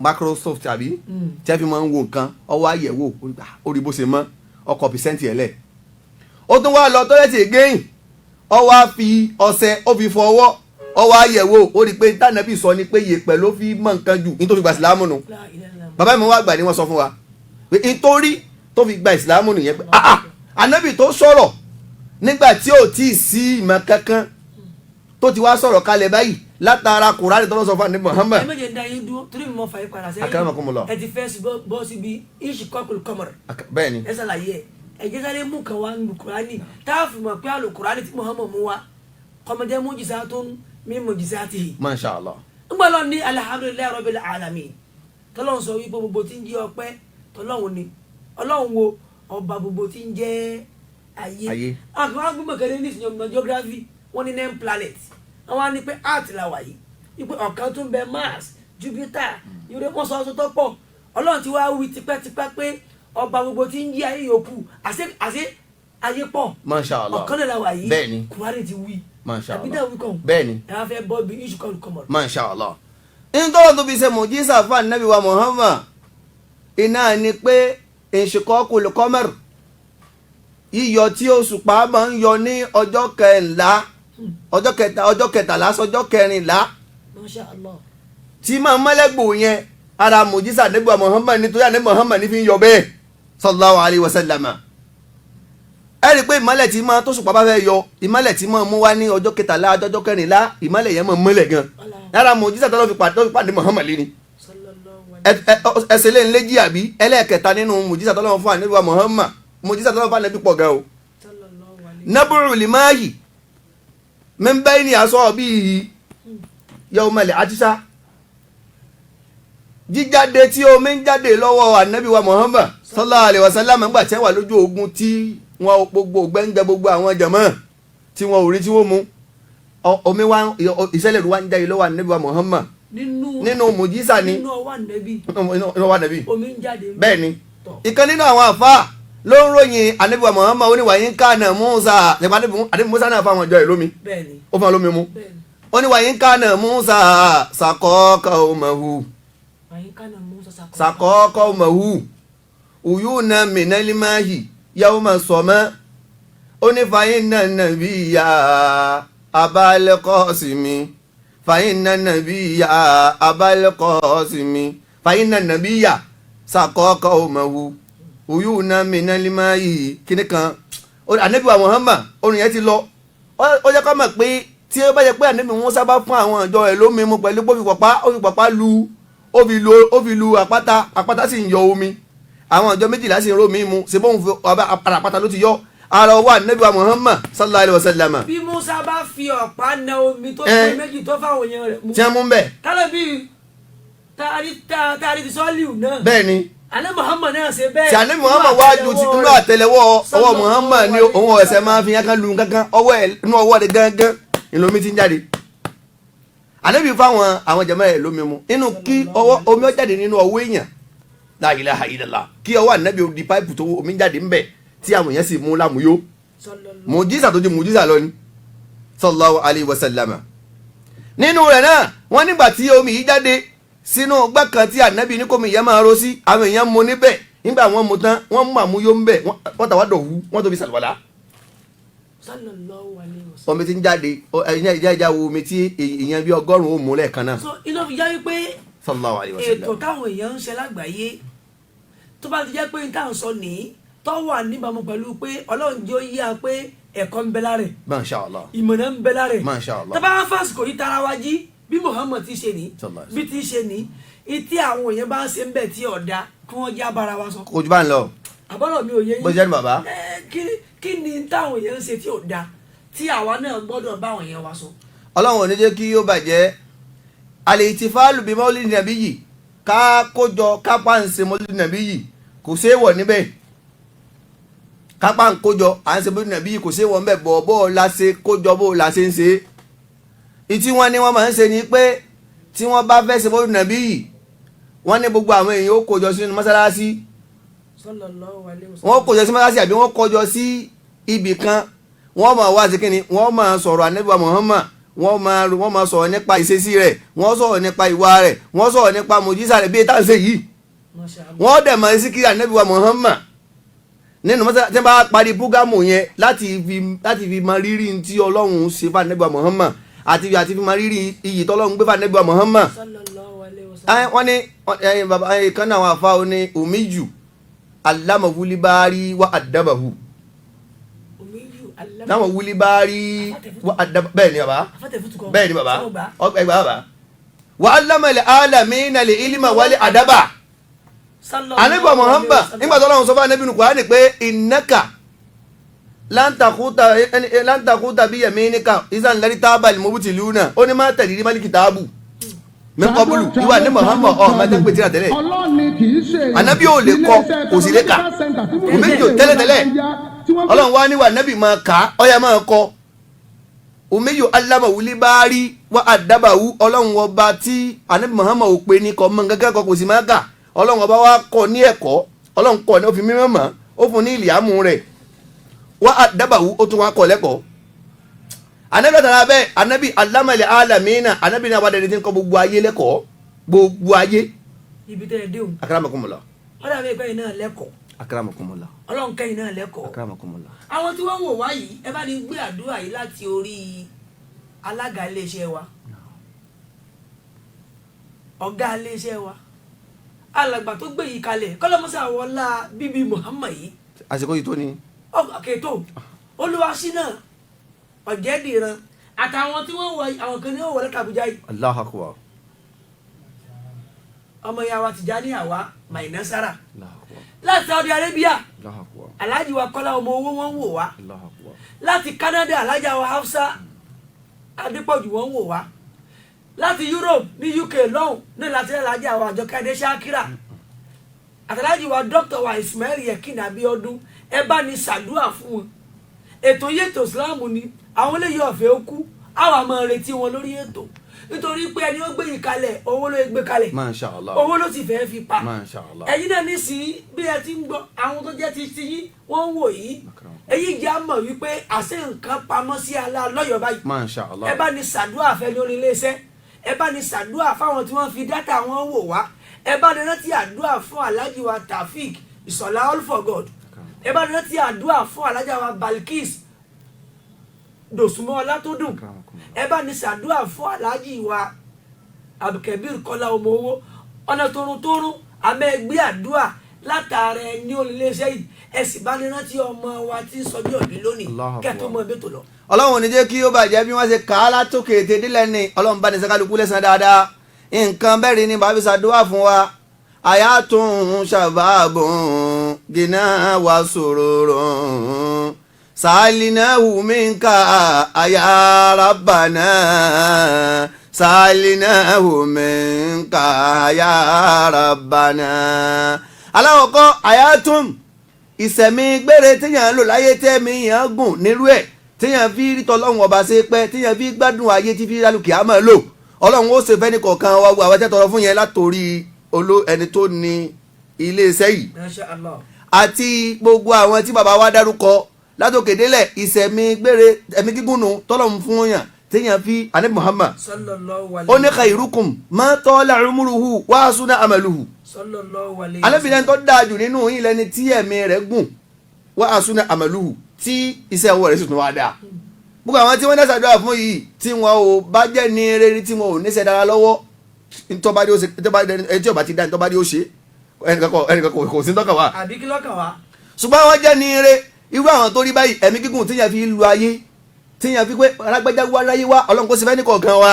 Microsoft àbí tí a fi máa ń wo nǹkan ó wá yẹ̀wò ó rí bó ṣe mọ́ ọkọ̀ pìsẹ́ǹtì ẹ̀ lẹ̀ ó tún wá lọ tọ́lẹ́ẹ̀tì again ó wá fi ọṣẹ ó fi fọwọ́ ó wá yẹ̀wò ó rí i pé tànàbí sọ ni pé yèpẹ̀ ló fi mọ̀ nǹkan jù nítorí gba ìsìlámù nù bàbá mi wá gbà ní wọ́n sọ fún wa pé nítorí tó fi gba ìsìlámù nìyẹn pé ànábì tó sọ̀rọ̀ nígbà tí ò tí ì sí ìmọ̀ kankan tó ti wá sọ̀rọ̀ kalẹ̀ báyìí látara kùránì tó lọ sọ fún ànábì Muhammad. ẹ méje ń da yín dúró torí mi mọ fàyè padà sẹ́yìn akramakumullah. ẹ ti fẹ́ bọ́ síbi ishikokul qamar. bẹ́ẹ̀ ni. ẹ ṣàlàyé ẹ jẹ́ sáré mú kan wá nínú kùránì tá a fi mọ̀ pé àlò kùránì tí Muhammad mú wa kọ́mọdé mujizatun min mujizatihi. Masha Allah. ń gbọ́ lọ ní alhamdulillahi rabbil alamin tọ́lọ́run sọ wípé gbogbo tí ń jẹ́ ọpẹ́ tọ́lọ́run ni ọlọ́run wo ọba gbogbo tí ń jẹ́ ayé. àwọn agbègbè kẹrin ní ìsìnyọ̀mọ̀ geography wọ́n ní 9 planets àwọn á ní pé earth la wà yìí wípé ọ̀kan tún bẹ Mars Jupiter ìwé wọn sọ ọsọ tó pọ̀ ọlọ́run ti wá wí tipẹ́tipẹ́ pé ọba gbogbo tí ń jẹ́ ayé yòókù àṣẹ ayé pọ̀. Masha Allah. ọ̀kan náà la wà yìí bẹ́ẹ̀ni Kùránì ti wí. Masha Allah. àbídà wí kàn. bẹ́ẹ̀ni. ẹ wá fẹ́ bọ́ bí iṣu kan kọmọ. Masha Allah. nítorí tó fi ṣe mùjísà fún ànábì wa Muhammad iná ni pé inshiqaqul qamar yíyọ tí òṣùpá máa ń yọ ní ọjọ́ kẹrìnlá ọjọ́ kẹtàlá sọjọ́ kẹrìnlá Masha Allah. tí máa mọ́lẹ́gbò yẹn ara mùjísà ànábì wa Muhammad nítorí ànábì Muhammad ní fi ń yọ bẹ́ẹ̀ sallallahu alayhi wa sallam. ẹ rí i pé ìmọ́lẹ̀ tí máa tó ṣùpá bá fẹ́ yọ ìmọ́lẹ̀ tí máa mú wá ní ọjọ́ kẹtàlá ọjọ́ kẹrìnlá ìmọ́lẹ̀ yẹn máa mọ́lẹ̀ gan lára mùjísà tó lọ́ fi pàdé Muhammad lé ni ẹsẹ̀ lé ń léjì àbí ẹlẹ́ẹ̀kẹta nínú mùjísà tó lọ́ fún ànábì wa Muhammad mùjísà tó lọ́ fún ànábì pọ̀ gan o. naburu limayi min bayni asabihi yawmal atisha jíjáde tí omi ń jáde lọ́wọ́ ànábì wa Muhammad sallallahu alaihi wasallam ńgbà tí wọ́n wà lójú ogun tí wọ́n gbogbo gbẹ́ngẹ́ gbogbo àwọn jàmáà tí wọ́n ò rí tí wọ́n mú omi wá ìṣẹ̀lẹ̀ wá ń jáde lọ́wọ́ ànábì wa Muhammad nínú mùjísà ni nínú ọwọ́ ànábì omi ń jáde. bẹ́ẹ̀ ni ìkan nínú àwọn àfáà ló ń ròyìn ànábì wa Muhammad ó ní wàyí ń kánà Musa ànábì Musa náà fáwọn ọjọ́ ẹ̀ lómi ó fún wọn lómi mu ó ní wàyí ń kánà Musa sàkọ́kọ́ ọmọhu sàkọ́kọ́ ọmọhu uyuna minalimahi yawma sọmọ ó ní fàyín náà nàbí ya abalẹ́kọ́sìmí fàyín náà nàbí ya abalẹ́kọ́sìmí fàyín náà nàbí ya sàkọ́kọ́ ọmọhu uyuna minalimahi kíní kan ànábì wa Muhammad orin yẹn ti lọ ó jẹ́ ká mọ̀ pé tí ó bá yẹ pé ànábì wọn sábà fún àwọn ìjọ ẹ̀ lómi mu pẹ̀lú pé ó fi pàpá lu ó fi lu àpáta sì ń yọ omi àwọn ìjọ méjìlá sì ń rómi mu ṣe bóun fi ara àpáta ló ti yọ ara ọwọ́ ànábì wa Muhammad sallallahu alayhi wa sallam. bí Musa bá fi ọ̀pá na omi tó fi méjì tó fáwọn èèyàn rẹ̀ mu. tí wọ́n mú bẹ́ẹ̀. kálọ̀ bí taari ti sọ́ọ́lìwù náà. bẹ́ẹ̀ ni. ànábì Muhammad náà ṣe bẹ́ẹ̀. tí ànábì Muhammad wá ju ti inú àtẹ́lẹwọ́ ọwọ́ Muhammad ni òun ẹ̀sẹ̀ máa fi yẹn kan lu kankan inú ọwọ́ rẹ̀ gángan ìlómi ti ń jáde. ànábì fáwọn àwọn jàmáà ẹ̀ lómi mu inú kí omi ó jáde nínú ọwọ́ èèyàn la ilaha illallah kí ọwọ́ ànábì di páìpù tó omi jáde ń bẹ̀ tí àwọn èèyàn sì mú lámúyó mùjísà tó di mùjísà lọ ni sallallahu alayhi wa sallam. nínú rẹ̀ náà wọ́n nígbà tí omi yìí jáde sínú ọgbà kan tí ànábì ní kómi ìyẹn máa ro sí àwọn èèyàn mu níbẹ̀ nígbà wọ́n mu tán wọ́n mú àmúyó ń bẹ̀ wọ́n tàwa dọ̀wú wọ́n tó fi sàlùwàlá. omi ti ń jáde ìjà wo omi tí èèyàn bí 100 ó mú lẹ́ẹ̀kan náà. so iná fi jáwé pé sallallahu alayhi wa sallam. ètò táwọn èèyàn ń ṣe lágbàáyé tó bá ti jẹ́ pé ní táwọn sọ nìyí tó wà níbàámu pẹ̀lú pé ọlọ́run jẹ́ ó yíya pé ẹ̀kọ́ ń bẹ lára ẹ̀. Masha Allah. ìmọ̀nà ń bẹ lára ẹ̀. Masha Allah. tábà wá fásitì yìí tara wa jí bí Muhammad ti ṣe ní bí ti ṣe ní ìtí àwọn èèyàn bá ń ṣe ń bẹ̀ tí ọ̀dà kí wọ́n já bára wa sọ. ojú bá ń lọ. àbọ̀rọ̀ mi ò yé yín. bó ṣe ní bàbá. kí ni táwọn èèyàn ń ṣe tí ò da tí àwa náà gbọ́dọ̀ bá àwọn èèyàn wa sọ. ọlọ́run ò ní jẹ́ kí ó bàjẹ́ al-ihtifalu bi mawlidi nabiyyi ká kójọ kápá ń ṣe mawlidi nabiyyi kò séèwọ̀ níbẹ̀ kápá ń kójọ à ń ṣe mawlidi nabiyyi kò séèwọ̀ níbẹ̀ bó la ṣe kójọ bó la ṣe ń ṣe ìtí wọn ni wọ́n máa ń ṣe ni pé tí wọ́n bá fẹ́ ṣe mawlidi nabiyyi wọ́n ní gbogbo àwọn èèyàn ó kójọ sínú mọ́sálásí wọ́n kójọ sí mọ́sálásí àbí wọ́n kójọ sí ibì kan wọ́n máa wá sí kínní wọ́n máa sọ̀rọ̀ ànábì wa Muhammad wọ́n máa sọ̀rọ̀ nípa ìṣesí rẹ̀ wọ́n sọ̀rọ̀ nípa ìwà rẹ̀ wọ́n sọ̀rọ̀ nípa mùjísà rẹ̀ bí i táǹsẹ̀ yìí wọ́n dẹ̀ máa sí kí ànábì wa Muhammad nínú mọ́sálásí tí wọ́n bá parí púgámù yẹn láti fi mọ rírì tí ọlọ́run ṣe fún Ànábì Muhammad àti fi mọ rírì iyì tọ́lọ́run gbé fún Ànábì Muhammad. wọ́n ní bàbá kan náà àwọn àfa oní Umiyyu allamahu wulibari wa adabahu. náwọn wulibari wa adabahu bẹ́ẹ̀ ni bàbá ẹgbàá bàbá. wa allama al-alamina al-ilma wal adaba. Ànábì Muhammad nígbà tó lọ́wọ́ sọ fún Ànábì Kùránì pé innaka lan taquta bi yaminika izan lartaba al-mubtiluna ó ní má tẹ̀lé ní málìkì táàbù mi qablu ìwà ní Muhammad ọ̀ máa tẹ́ pé tíra tẹ́lẹ̀ Ànábì ò lè kọ kò sì lè kà Umiyyu tẹ́lẹ̀tẹ́lẹ̀ Ọlọ́run wá níwà Ànábì máa kà ọ̀yà máa kọ Umiyyu allamahu wulibari wa adabahu Ọlọ́run ọba tí Ànábì Muhammad ò pe ní kọ́ mọ́ gẹ́gẹ́ kọ́ kò sì máa kà Ọlọ́run ọba wa kọ́ ní ẹ̀kọ́ Ọlọ́run kọ́ ní ó fi mímọ́ mọ́ ó fún ní ìlíàmù rẹ̀ wa adabahu ó tún wá kọ́ lẹ́kọ̀ọ́ Ànábì tara bẹ́ẹ̀ Ànábì allamal alamina Ànábì ní abadẹ́ni tí ń kọ́ gbogbo ayé lẹ́kọ̀ọ́ gbogbo ayé. ibi tẹ́ ẹ dé o. akramakumullah. ọ̀dà mi ìgbà yìí náà lẹ́kọ̀ọ́. akramakumullah. Ọlọ́run kẹ́yìn náà lẹ́kọ̀ọ́. akramakumullah. àwọn tí wọ́n ń wò wá yìí ẹ bá ní gbé àdúrà yìí láti orí alága iléeṣẹ́ wa ọ̀gá iléeṣẹ́ wa alàgbà tó gbé yìí kalẹ̀ kọ́lọ́mọ́sá wọlá bíbí Muhammad yìí. àsìkò yìí tó ní. ọkẹ́ tó olúwaṣínà ọ̀jẹ̀dìran àtàwọn tí wọ́n wọ àwọn kan ní wọ́n wọlé kàbújá yìí. Allahu Akbar. ọmọ ìyá wa Tijani àwa Mainasara láti Saudi Arabia Alhaji wa Kọ́lá ọmọ owó wọn wò wá láti Canada Alhaji wa Hafsa Adépọ̀jù wọn wò wá láti Europe ní UK lọ́hùn ní láti Alhaji wa Àjọkẹ́ Ṣakira àtàlájì wa Dr. wa Ismail Yekin Abiodun ẹ bá ní ṣàdúrà fún wọn ètò yìí ètò Islam ni àwọn eléyìí ọ̀fẹ́ ó kú àwọn àmọ́ retí wọn lórí ètò nítorí pé ẹni ó gbé yìí kalẹ̀ owó ló gbé kalẹ̀ Masha Allah owó ló sì fẹ́ẹ́ fi pa Masha Allah ẹ̀yin náà nísìnyí bí ẹ ti ń gbọ́ àwọn tó jẹ́ ti yín wọ́n ń wò yìí èyí jẹ́ àmọ̀ wípé àṣẹ nǹkan pamọ́ sí alá lọ́yọ̀ báyìí Masha Allah ẹ bá ní ṣàdúrà fẹ́ lórí iléeṣẹ́ ẹ bá ní ṣàdúrà fáwọn tí wọ́n fi dátà wọn wò wá ẹ bá ní rántí àdúrà fún Alhaji wa Taofeek Ìṣọ̀lá All for God ẹ bá ní rántí àdúrà fún Alhaja wa Balkis Dòsùnmọ́ Ọlátúndùn ẹ bá ní ṣàdúrà fún Alhaji wa Abdulkabir Kọ́lá ọmọ owó ọ̀nà toruntorun àmọ́ ẹgbẹ́ àdúrà látara ẹ ní olùléṣẹ́ yìí ẹ sì bá ní rántí ọmọ wa tí ń sọjú ọ̀bí lónìí kẹ́tọ́ mọ ẹbí tó lọ. Ọlọ́run ò ní jẹ́ kí ó bàjẹ́ bí wọ́n ṣe kà á látòkè ètè dílẹ̀ ni Ọlọ́run bá ní sẹ́kálukú lẹ́sàn dáadáa nǹkan bẹ́ẹ̀ ni bàbá ṣàdúrà fún wa ayatun shababun gina wa sururun salinahu minka ya rabbana salinahu minka ya rabbana. aláwọ̀kọ́ ayatun ìsẹ̀mí gbére téèyàn lò láyé tẹ́mi yàn gùn nílùú ẹ̀ téèyàn fi rí tọ́lọ́hún ọba ṣe pẹ́ téèyàn fi gbádùn ayé tí fi lálùkì àmọ́ lò Ọlọ́run ó ṣe fẹ́ni kọ̀ọ̀kan wa wo àwọn tẹ́tọ̀rọ̀ fún yẹn látòrí ẹni tó ní iléeṣẹ́ yìí Masha Allah àti gbogbo àwọn tí bàbá wa dárúkọ látòkè délẹ̀ ìsẹ̀mí gbére ẹ̀mí gígùn tọ́lọ́hún fún yàn téèyàn fi Ànábì Muhammad sallallahu ó ní khairukum ma tala umruhu wa hasuna amaluhu sallallahu alayhi alẹ́bìnrin tó dáa jù nínú yín lẹni tí ẹ̀mí rẹ̀ gùn wa hasuna amaluhu tí iṣẹ́ ọwọ́ rẹ̀ sì tún wá dáa gbogbo àwọn tí wọ́n dá ṣàdúrà fún yìí tí wọn ò bá jẹ́ ní rere tí wọn ò níṣẹ́ dára lọ́wọ́ ntọ́badé ó ṣe ẹtí ọba ti dá ntọ́badé ó ṣe ẹnìkan kò sí ntọ́kàn wa. àbí kí lọ́kàn wa. ṣùgbọ́n wọ́n jẹ́ ní rere irú àwọn tó rí báyìí ẹ̀mí gígùn tíyàn fi lu ayé tíyàn fi pé alágbẹ́já wá ráyé wá Ọlọ́run kó ṣe fẹ́ ní kọ̀ọ̀kan wa.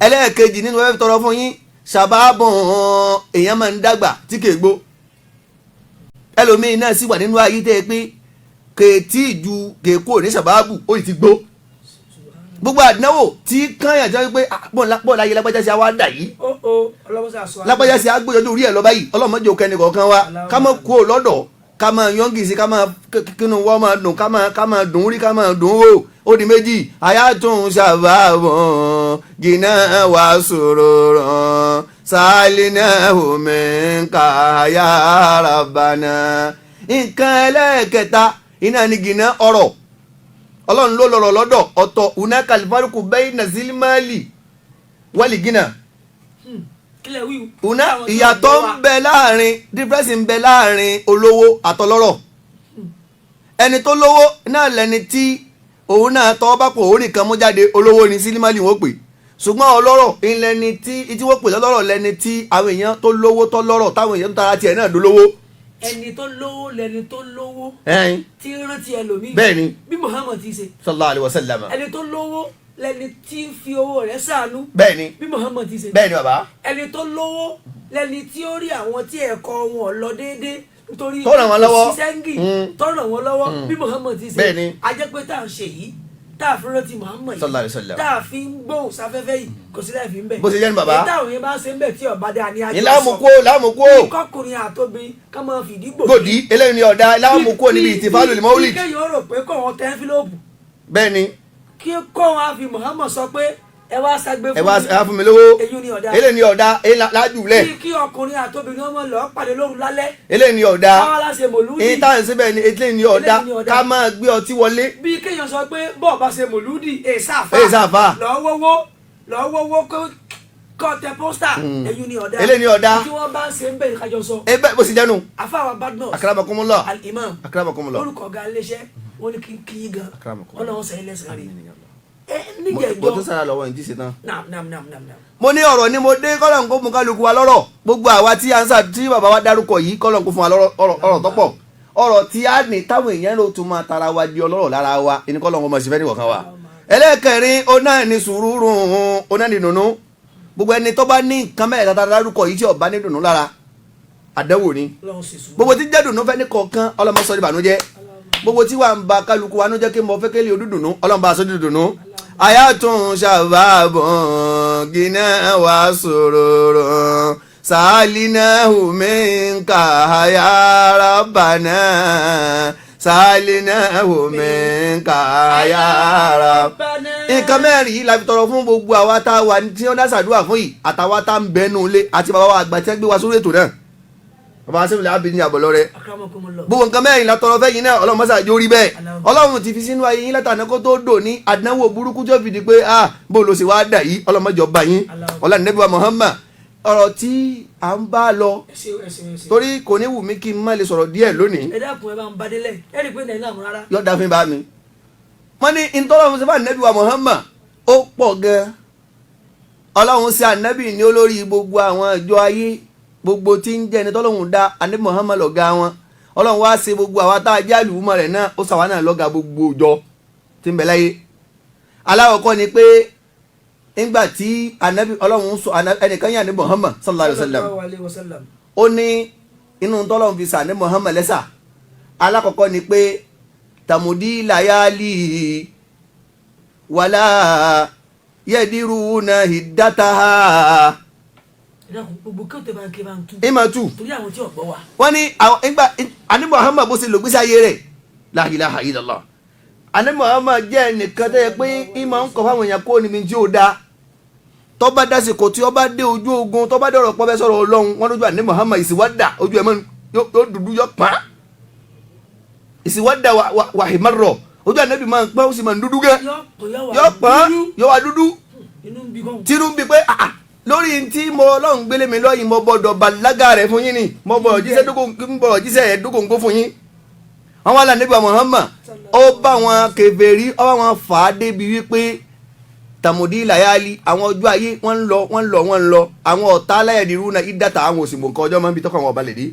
ẹlẹ́ẹ̀kejì nínú ẹ̀ tọrọ fún yín ṣàbábọ̀n èèyàn máa ń dàgbà tí kè gbó ẹlòmíín náà sì wà nínú ayé tẹ́ ẹ pé kèétí ju kèékó ní ṣàbábù ó ti gbó gbogbo àdánwò tí kányà jẹ́ pé bọ́ọ̀ láyé lágbájá sí àwa dà yìí lágbájá sí agbóyọjú orí ẹ̀ lọ báyìí ọlọ́mọdé òkè ẹnì kọ̀ọ̀kan wa ká mọ̀ kú lọ́dọ̀ ká máa yọ́ngì sí ká máa kínú wọ́n máa dùn ká máa dùn rí ká máa dùn wò ó di méjì ayatun shababun gina wa sururun salinahu minka ya rabbana. nǹkan ẹlẹ́ẹ̀kẹta iná ni gina ọ̀rọ̀ Ọlọ́run ló lọ́rọ̀ lọ́dọ̀ ọ̀tọ̀ una kalifaruku bayna zilimali wali gina una ìyàtọ̀ ń bẹ láàrin difference ń bẹ láàrin olówó àtọlọ́rọ̀ ẹni tó lówó náà lẹni tí òun náà tọ́ bá pọ̀ orí kan mú jáde olówó ni sílímàlì wọ́n pè ṣùgbọ́n ọlọ́rọ̀ ìlẹ́ni tí wọ́n pè lọ́lọ́rọ̀ lẹni tí àwọn èèyàn tó lówó tó lọ́rọ̀ táwọn èèyàn tó tara tiẹ̀ náà dolówó. ẹni tó lówó lẹni tó lówó tí rántí ẹlòmíì. bẹ́ẹ̀ni bí Muhammad ti ṣe. sallallahu alaihi wasallam. ẹni tó lówó lẹni tí ń fi owó rẹ̀ ṣàánú. bẹ́ẹ̀ni bí Muhammad ti ṣe. bẹ́ẹ̀ni bàbá. ẹni tó lówó lẹni tí ó rí àwọn tí ẹ̀kọ́ wọn lọ déédéé nítorí sísẹ́ngì tó ràn wọ́n lọ́wọ́ bí Muhammad ti ṣe. bẹ́ẹ̀ni ajẹ́pẹ́ tá à ń ṣe yìí tá a fi rántí Muhammad yìí tá a fi ń gbóhùn sáfẹ́fẹ́ yìí kò sí láì fi ń bẹ̀. bó ṣe jẹ́ ní bàbá. èyí táwọn yẹn bá ṣe ń bẹ̀ tí ọ̀bá dáa ní ajọ́ sọ. láàmúkó. kọkùnrin àtòbí ká máa fìdí gbòdì eléyìí ni ọ̀dà láàmúkó níbi ìtìfálò ní mọ́wúlì. kí kéèyàn rò pé kó wọn tẹ ẹ́ńfílọ́ọ̀bù. bẹ́ẹ̀ni. kí kó wọn á fi Muhammad sọ pé ẹ wá ṣàgbé fún mi. ẹ wá fún mi lówó. èyí ni ọ̀dà. eléyìí ni ọ̀dà lájùlẹ̀. kí ọkùnrin àtòbí ni wọ́n lọ pàdé lóru lálẹ́. eléyìí ni ọ̀dà. káwá láṣẹ mòlúdì. èyí táwọn síbẹ̀ ni eléyìí ni ọ̀dà ká máa gbé ọtí wọlé. bí kéèyàn sọ pé bọ́ọ̀ bá ṣe mòlúdì èsàfà lọ́wọ́wọ́ kọ́ tẹ pósítà èyí ni ọ̀dà. eléyìí ni ọ̀dà. tí wọ́n bá ṣe ń bẹ̀ kájọ sọ. ẹ bẹ́ẹ̀ bó ṣe jẹ́nu. afáwa badmus. akramakumullah. al-imam. akramakumullah. olùkọ́ ga iléeṣẹ́ wọn ni kí n gan. ọlọ́run sẹ́yìn lẹ́sẹ̀ rí. mo tún sára lọ́wọ́ yìí tí ṣe tán. Naam. mo ní ọ̀rọ̀ ni mo dé kọ́lọ̀ ń kó mu kálukú wa lọ́rọ̀ gbogbo àwa tí a ń sà tí bàbá wa dárúkọ yìí kọ́lọ̀ ń kó fún wa ọ̀rọ̀ tó pọ̀ ọ̀rọ̀ tí a ní táwọn èèyàn ló tún máa tara wa di ọlọ́rọ̀ lára wa ẹni kọ́lọ̀ ń kó mọ̀ sí fẹ́ ní kọ̀ọ̀kan wa. ẹlẹ́kẹ̀rin ọ̀nà ni sùúrù ọ̀nà ni dùnú gbogbo ẹni tó bá ní nǹkan mẹ́rin tata dárúkọ yìí tí ó bá ní dùnú lára àdánwò ni gbogbo tí jẹ́ dùnú fẹ́ ní kọ̀ọ̀kan ọlọ́mọsọ ìbànújẹ́ gbogbo tí wà ń ba kálukú wa nú jẹ́ kí mo fẹ́ kélé odúdùnú ọlọ́mọba aṣọ dídùnú ayatun shababun gina wa sururun salinahu minka ya rabbana salinahu minka ya rabbana. nǹkan mẹ́rin yìí la fi tọrọ fún gbogbo àwa tá a wà tí wọ́n dá sàdúrà fún yìí àtàwa tá a ń bẹnu ilé àti bàbá wa àgbà tí wọ́n gbé wa sórí ètò náà bàbá sẹ́fìlẹ̀ àbí ní àbọ̀ lọ́rẹ́ gbogbo nǹkan mẹ́rin la tọrọ fẹ́yìn náà ọlọ́run mọ́sá jó rí bẹ́ẹ̀ ọlọ́run ti fi sínú ayé yín látàná kó tó dò ní àdánwò burúkú tó fi di pé bó ló ṣe wá dà yìí ọlọ́run mọ́jọ bá yín ọlá nẹ́bí wa Muhammad ọ̀rọ̀ tí à ń bá lọ torí kò ní wù mí kí n má lè sọ̀rọ̀ díẹ̀ lónìí. ẹ dákun ẹ bá ń badélẹ̀ ẹ rí i pé nàìjíríà mú rárá. yọ̀ọ́ dáfín bá mi. wọ́n ní ìtọ́lọ́run ṣe bá nẹ́bí wa Muhammad ó pọ̀ gan-an ọlọ́run ṣe ànábì ní olórí gbogbo àwọn ìjọ ayé gbogbo tí ń jẹ́ ẹni tọ́lọ́hún dá ànábì Muhammad lọ́gá wọn ọlọ́run wá ṣe gbogbo àwa tá a jẹ́ àlùmọ́ rẹ̀ náà ó ṣàwa náà lọ́gá gbogbo ìjọ tí ń bẹ láyé. aláwọ̀kọ́ ni pé nígbà tí ànábì ọlọ́run sọ ẹnìkan yẹn ànábì Muhammad sallallahu alayhi wa sallam ó ní inú tọ́lọ́run fi sànábì Muhammad lẹ́sà alákọ̀ọ́kọ́ ni pé tàmùdí làyálì wàlá yẹ́dírúnà ìdátaha. gbogbo kí o tẹ bá ń ké bá ń tú. ìmọ̀ tú. torí àwọn tí ò gbọ́ wa. wọ́n ní ìgbà àní Muhammad bó ṣe lò gbèsè ayé rẹ̀ la ilaha illallah. àní Muhammad jẹ́ ẹnìkan tó yẹ pé ìmọ̀ ń kọ́ fáwọn èèyàn kó níbi tí ó da. tó bá dásìkò tí ó bá dé ojú ogun tó bá dé ọ̀rọ̀ pọ́ bẹ́ sọ̀rọ̀ Ọlọ́run wọ́n lójú àní Muhammad ìsìwádà ojú ẹ̀ mọ́ yóò dúdú yóò pọ́n. ìsìwádà wàhímárọ̀ ojú ànábì máa ń pẹ́ ó sì máa ń dúdú gẹ́ yóò pọ́n yóò wá dúdú tínú bí pé lórí tí mo ọlọ́run gbélé mi lọ́yìn mo gbọ́dọ̀ bàlágà rẹ̀ fún yín ni mo gbọ́dọ̀ jíṣẹ́ dógóńgó fún yín. àwọn alànàbí Muhammad ó bá wọn kèfèrí ó bá wọn fà á débi wípé tàmùdí làyálì àwọn ọjọ́ ayé wọ́n ń lọ àwọn ọ̀tá aláyẹ̀dìrú náà ìdàtà àwọn òsìmọ̀ nǹkan ọjọ́ máa ń bi tọ́kọ̀ àwọn ọba lè dé.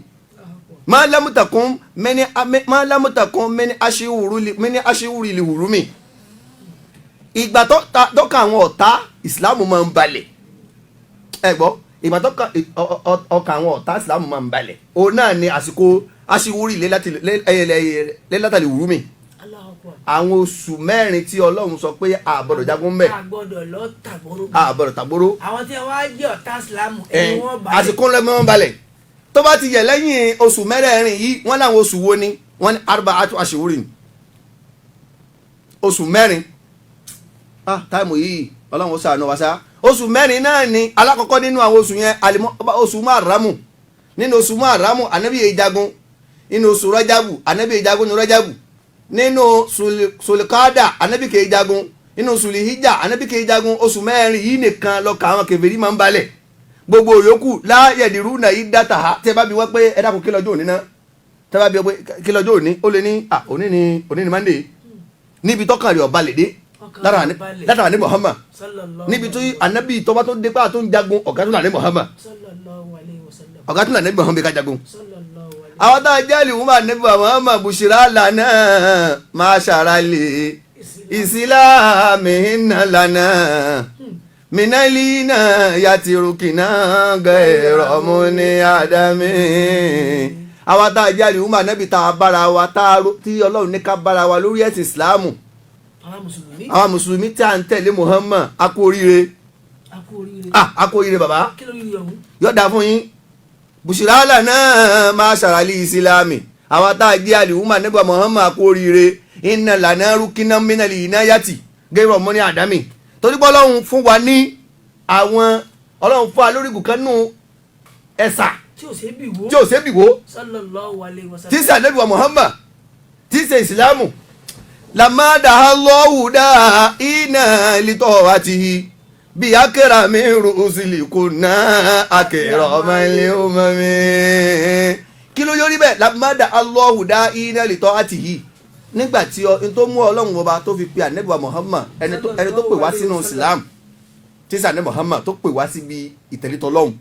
ma lamutakun mẹni aṣiwuri li hurumi ìgbà tọ́ka àwọn ọ̀tá ìsìlámù máa ń balẹ̀ ẹ gbọ́ ìgbà tọ́ka ọkà àwọn ọ̀tá ìsìlámù máa ń balẹ̀ òun náà ni àsìkò aṣiwuri lẹ́látàlì hurumi àwọn oṣù mẹ́rin tí Ọlọ́run sọ pé àbọ̀dọ̀ jagun mẹ́ àbọ̀dọ̀ tàgbóró àwọn tí wọ́n á jẹ́ ọ̀tá ìsìlámù ẹni wọ́n balẹ̀ àsìkò ńlẹ́mọ́ wọn balẹ̀ tó bá ti yẹ lẹ́yìn oṣù mẹ́rẹ̀ẹ̀rin yìí wọ́n láwọn oṣù wo ni wọ́n ní arba'atu ashhurin oṣù mẹ́rin táìmù yìí Ọlọ́run ó ṣàánú wa sá oṣù mẹ́rin náà ni alákọ̀ọ́kọ́ nínú àwọn oṣù yẹn oṣù Muharramu nínú oṣù Muharramu ànábì yìí jagun nínú oṣù Rajabu ànábì yìí jagun ní Rajabu nínú Sulikada ànábì kìí jagun nínú Sulihijja ànábì kìí jagun oṣù mẹ́rin yìí nìkan lọ́kà àwọn kèfèrí máa ń balẹ̀ gbogbo yòókù láyẹ̀dìrú náà yìí dáta ha tẹ́ bá bí wọ́n pé ẹ dákun kí lọ́jọ́ òní náà tẹ́lá bí ọgbẹ́ kí lọ́jọ́ òní ó lé ní òní ni Monday níbi tọ́kàn rẹ̀ ọba lè dé látara ní Muhammad níbi tó anabi tọ́ba tó dé pa tó ń jagun ọ̀gá tó là ní Muhammad ọ̀gá tó là ní Muhammad ká jagun. àwọn tá a jẹ́ àlè wọ́n ní Muhammad bushira lana máṣára lè ìsìlámì lana minalina yatirukina gẹ̀rọ mu ní adami. àwọn tá a jẹ́ àlè wọ́n nẹ́bi tá a bára wa tí Ọlọ́run ní ká bára wa lórí ẹ̀sìn Ìsìlámù. àwọn mùsùlùmí tí a ń tẹ̀lé Muhammad a kú oríire a kú oríire bàbá yóò dáa fún yín. bushira lana máṣára lè ìsìlámì àwọn tá a jẹ́ àlè wọ́n nẹ́bi Muhammad a kú oríire inna lana rukina minali inayati gẹ̀rọ mu ní adami. torí pé Ọlọ́run fún wa ní àwọn Ọlọ́run fún wa lórí ìgùn kan nù ẹ̀sà tí ò ṣe bì wó tí ń ṣe ànábì wa Muhammad tí ń ṣe ìsìlámù lamada alọ́wùdá iná lítọ́ àti bí akẹ́rà mi rúṣìlì kò ná akẹ́rà ọmọ ilé ọmọ mi. kí ló yọrí bẹ́ẹ̀ lamada alọ́wùdá iná lítọ́ àti yìí nígbà tí tó mú Ọlọ́run ọba tó fi pe ànábì wa Muhammad ẹni tó pè wá sínú Islam tí sànẹ́ Muhammad tó pè wá síbi ìtẹ̀lé tọ́lọ́hún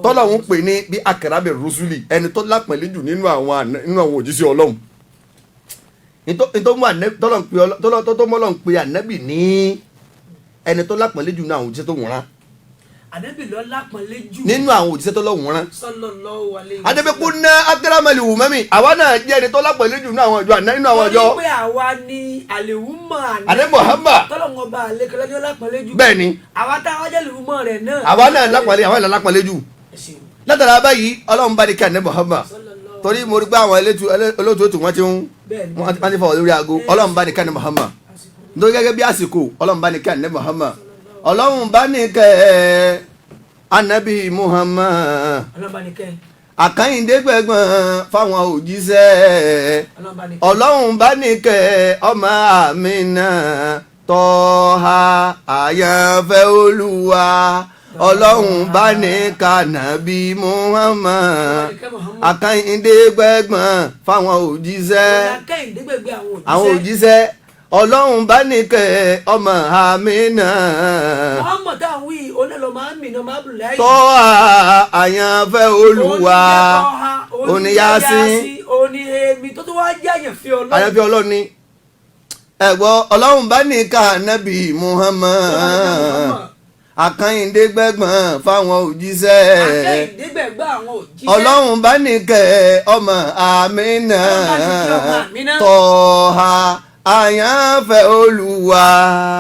tọ́lọ́hún pè ní bí akẹ́rà mi rúṣìlì ẹni tó lápẹ̀lẹ́ jù nínú àwọn òjíṣẹ́ Ọlọ́run tó mọ́ Ọlọ́run pé ànábì ní ẹni tó lápọ̀nlé jù nínú àwọn òjíṣẹ́ tó wọ́n rán. ànábì ló lápọ̀nlé jù nínú àwọn òjíṣẹ́ tó lọ́wọ́ rán. sallallahu alaihi wasallam. adébẹ́kú ná akẹ́rẹ́mẹ́lì wù mẹ́mì àwa náà jẹ́ ẹni tó lápọ̀nlé jù nínú àwọn ọjọ́ nínú àwọn ọjọ́. wọ́n ní pé àwa ni àlèwúmọ̀ ànábì Muhammad tọ́lọ́wọ́n bá àlékẹ́lẹ́ ní lápọ̀nlé jù. bẹ́ẹ̀ni àwa táwọn jẹ́ àlèwúmọ̀ rẹ̀ náà. àwa náà lápọ̀nlé jù. látara báyìí Ọlọ́run bá ní kí ànábì Muhammad torí mo rí pé àwọn olóòtú ètò wọn ti fọwọ́ lórí aago Ọlọ́run bá ní kí ànábì Muhammad nítorí gẹ́gẹ́ bí àsìkò Ọlọ́run bá ní kí ànábì Muhammad Ọlọ́run bá ní kẹ́ ànábì Muhammad àkàyìndé gbẹ̀gbọ̀n fáwọn òjíṣẹ́ Ọlọ́run bá ní kẹ́ ọmọ Àmínà Tọ́ha àyànfẹ́ Olúwa Ọlọ́run bá ní kànábì Muhammad àkàyìndé gbẹ̀gbọ̀n fáwọn òjíṣẹ́ àwọn òjíṣẹ́ Ọlọ́run bá ní kẹ́ ọmọ Àmínà Muhammad táwọn wí onílọ́mọ Àmínà mábùláyì tọ́ àyànfẹ́ Olúwa oníyásín oníhèmí tó tó wá jẹ́ àyànfẹ́ Ọlọ́run ni ẹ̀gbọ́ Ọlọ́run bá ní kànábì Muhammad àkàyìndé gbẹ̀gbọ̀n fáwọn òjíṣẹ́ Ọlọ́run bá ní kẹ́ ọmọ Àmínà Tọ́ha àyànfẹ́ Olúwa.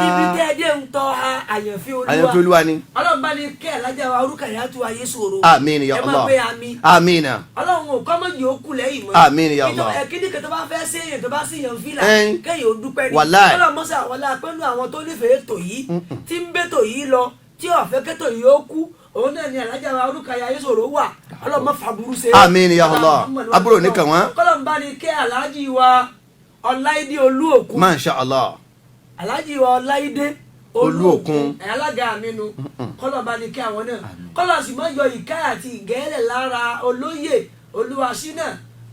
ibi tẹ́ ẹ dé ń Tọ́ha àyànfẹ́ Olúwa ni. Ọlọ́run bá ní kẹ́ alájà wa Rukayatu ayé sòro. àmín ya Allah. ẹ máa pé àmín. àmín. Ọlọ́run ò kọ́ mọ́jì ó kú lẹ́yìn mọ́. àmín ya Allah. kíni kẹtọ́ bá fẹ́ sí èèyàn tó bá sí èèyàn fílà Ẹn. kẹ́yìn ó dúpẹ́ ní. Wàláì. Ọlọ́run mọ́sá wọlé apẹ́nu àwọn tó nífẹ̀ẹ́ ètò yìí tí ń bẹ́tò yìí lọ tí ọ̀fẹ́ kẹ́tò yìí ó kú òun náà ni alájà wa Rukayatu ayé sòro wà Ọlọ́run má fàbúrú ṣe. àmín ya Allah. àbúrò nìkan wọn. Ọlọ́run bá ní kẹ́ aláàjì wa Ọláìdé Olúòkun. Masha Allah. aláàjì wa Ọláìdé Olúòkun. alága mi nu kọ́lọ̀ bá ní kí àwọn náà kọ́lọ̀ sì mọ́ yọ ìka àti ìgẹ́lẹ̀ lára olóyè Olúwaṣínà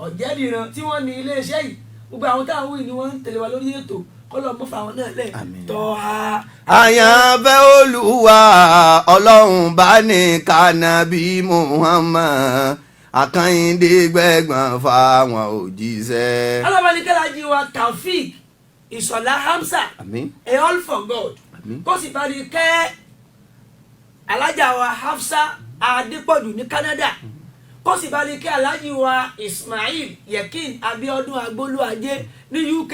Ọ̀jẹ́dìran tí wọ́n ní iléeṣẹ́ yìí gbogbo àwọn táwọn wí ni wọ́n ń tẹ̀lé wa lórí ètò kọ́lọ̀ mọ́ fáwọn náà lẹ̀ Tọ́ha. àyànfẹ́ Olúwa Ọlọ́run bá ní kànábì Muhammad àkàyìndé gbẹ̀gbọ̀n fáwọn òjíṣẹ́. alábàánikẹ́lá jí wa Taofeek Ìṣọ̀lá Hamza àmín. a all for God kó sì bá ní kẹ́ alájà wa Hafsa Adépọ̀jù ní Canada kó sì bá ní kẹ́ alájì wa Ismail Yekin Abiodun Agbolúajé ní UK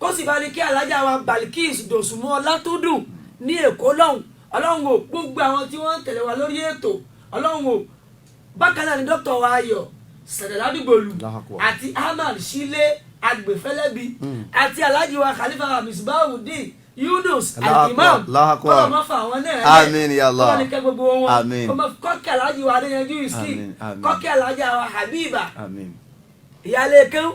kó sì bá ní kẹ́ alájà wa Balkis Dòsùnmú Ọlátúndùn ní Èkó lọ́hùn Ọlọ́run ò gbogbo àwọn tí wọ́n ń tẹ̀lé wa lórí ètò Ọlọ́run ò bákan náà ni dókítà wa Ayọ̀ Sẹ̀dẹ̀ládùgbòlù àti Ahmad Shile Agbèfẹ́lẹ́bi àti alájì wa Khalifa Misbahudeen Yunus Al-Imam ọlọ́mọ fún àwọn náà àmín ya Allah. ọlọ́ni kẹ́ gbogbo wọn àmín. kọ́kẹ́ alájì wa Adéyanjú Iskin àmín. kọ́kẹ́ alájì wa Habiba àmín. ìyálé kẹ́hún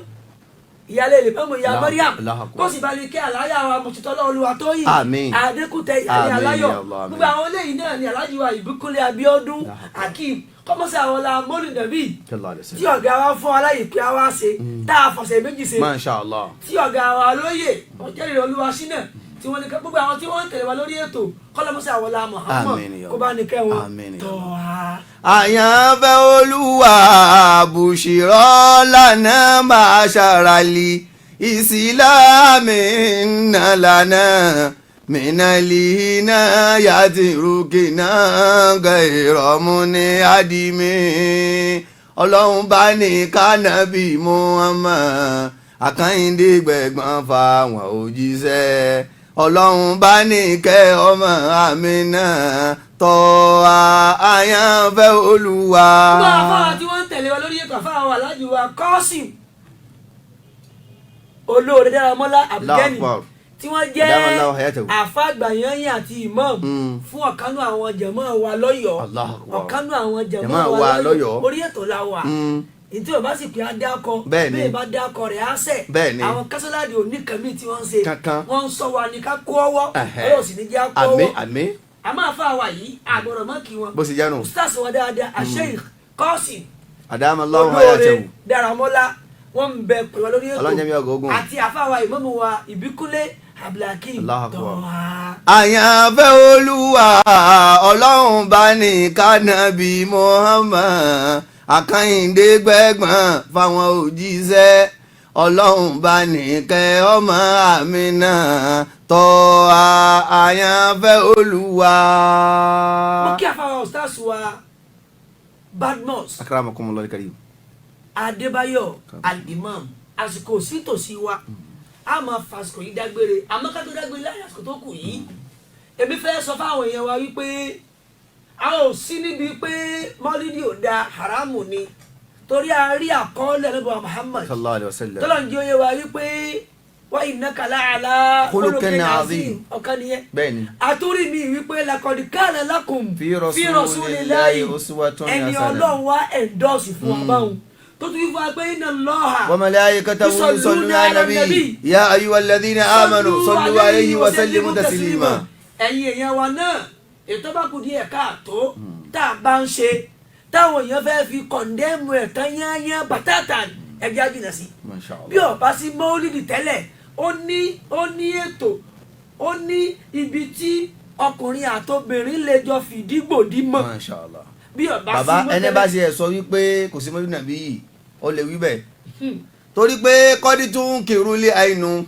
ìyálé Ìmáàmù ìyá Mariam Allahu Akbar. kó sì bá ní kẹ́ alájà wa Mùtítọ́lá Olúwatóyìn Àmín. Adékútẹ ìyálé Àmín aláyọ̀ ya Allah, àmín. gbogbo àwọn eléyìí náà ni alájì wa Ìbíkúnlé Abíọ́dún Hakeem kọ́mọ́sí àwọn ọ̀la mọ́lì nàbí sallallahu alaihi tí wasallam. ọ̀gá wa fún aláyè pé a wá ṣe tá a fọ̀sẹ̀ méjì ṣe Masha Allah. tí ọ̀gá wa lóye ọ̀jẹ̀ ìrìn olúwa sínà tí wọ́n ní ká gbogbo àwọn tí wọ́n ń tẹ̀lé wa lórí ètò kọ́lọ́mọ́sí àwọn ọ̀la Muhammad Àmín ya kó bá ní kẹ́ wọn Àmín ya tọ́ a. àyànfẹ́ olúwa bùṣírọ́ lànà máa ṣàràlì ìsìlámì nàlànà mìnàlìhìnà yàtìrúkìnà gẹ̀rọ̀mù ní àdìmí ọlọ́run bá ní kánábì Muhammad àkàndé gbẹ̀gbọ́n fáwọn òjíṣẹ́ ọlọ́run bá ní kẹ́ ọmọ Àmínà tọ́ àyànfẹ́ olúwa. gbogbo àfáà tí wọ́n ń tẹ̀lé wa lórí ètò àfáà wa aláàjì wa Qasim olóore Dáramọ́lá Abdeni tí wọ́n Dáramọ́lá jẹ́ hayatahu. àfáà àgbàyànyìn àti imam fún ọ̀kanú àwọn jẹ̀mọ́ wa lọ́yọ̀ọ́ Allahu Akbar. ọ̀kanú àwọn jẹ̀mọ́ Jàmáà wa wa lọ́yọ̀ọ́ lọ́yọ̀ọ́. orí ètò la wà ìtí o bá sì pé adákọ Bẹ́ẹ̀ni. bẹ́ẹ̀ bá dákọ rẹ̀ á sẹ̀ Bẹ́ẹ̀ni. àwọn kásálàdì oníkàmí tí wọ́n ń ṣe Kankan. wọ́n ń sọ wa ní ká kó ọwọ́ Ẹ̀hẹ́. ọlọ́run sì ní jẹ́ kó àmín ọwọ́ àmín àmọ́ àfáà wa yìí àgbọ̀rọ̀ mọ́ kí wọn bó ṣe jánu. ustaz wa dáadáa Sheikh Qasim Adamallahu olóore hayatahu. Dáramọ́lá wọ́n ń bẹ pẹ̀lú lórí ètò Ọlọ́run jẹ́ mi ọgọ́ ogun. àti àfáwà ìmámù wa Ìbíkúnlé Abdulhakeem Allahu Akbar. tọ́wá. àyànfẹ́ olúwa ọlọ́run bá ní kánábì Muhammad àkàndé gbẹ̀gbọ́n fáwọn òjíṣẹ́ ọlọ́run bá ní kẹ́ ọmọ Àmínà tọ́ àyànfẹ́ olúwa. mo kí àfáwà ustaz wa Badmus akramakumullahu karim. Adébáyọ̀ Al-Imam àsìkò sítòsí wa a máa fàsìkò yìí dágbére àmọ́ ká tó dágbére láyé àsìkò tó kù yìí èmi fẹ́ sọ fáwọn èèyàn wa wípé a ò sí níbi pé mọ́lídì ò da haramu ni torí a rí àkọọ́lẹ̀ níbo Muhammad sallallahu alayhi wa sallam. tọ́lọ̀ ń jẹ́ oyè wa wípé wa innaka la'ala Khuluqin azim. azim ọ̀kan nìyẹn bẹ́ẹ̀ni. àtúrí mi wípé laqad kana lakum Fi rasulillahi uswatun ẹni hasanah. ọlọ́run wá ẹ̀ńdọ́ọ̀sì fún wa báwọn tó tún fún wa pé inna Allaha وملائكته يصلون على النبي يا أيها الذين آمنوا صلوا عليه وسلموا تسليما. ẹ̀yin èèyàn wa náà ètò bá kù díẹ̀ káàtó tá a bá ń ṣe táwọn èèyàn fẹ́ fi kọ̀ndẹ́mù ẹ̀ tán yányán bàtàtà ẹgbẹ́ àjìnà sí ما شاء bí الله. ọba sí mọ́lídì tẹ́lẹ̀ ó ní ètò ó ní ibi tí ọkùnrin àtobìnrin lè jọ fìdí gbòdì mọ́ ما شاء الله. bí ọba sí bàbá ẹni bá mọ́tẹ́lẹ̀. ṣe ẹ̀ sọ wípé kò sí mọ́lúdì nàbí yìí ó lè wí bẹ́ẹ̀ torí pé kọ́dí tún kìrú lé àìnú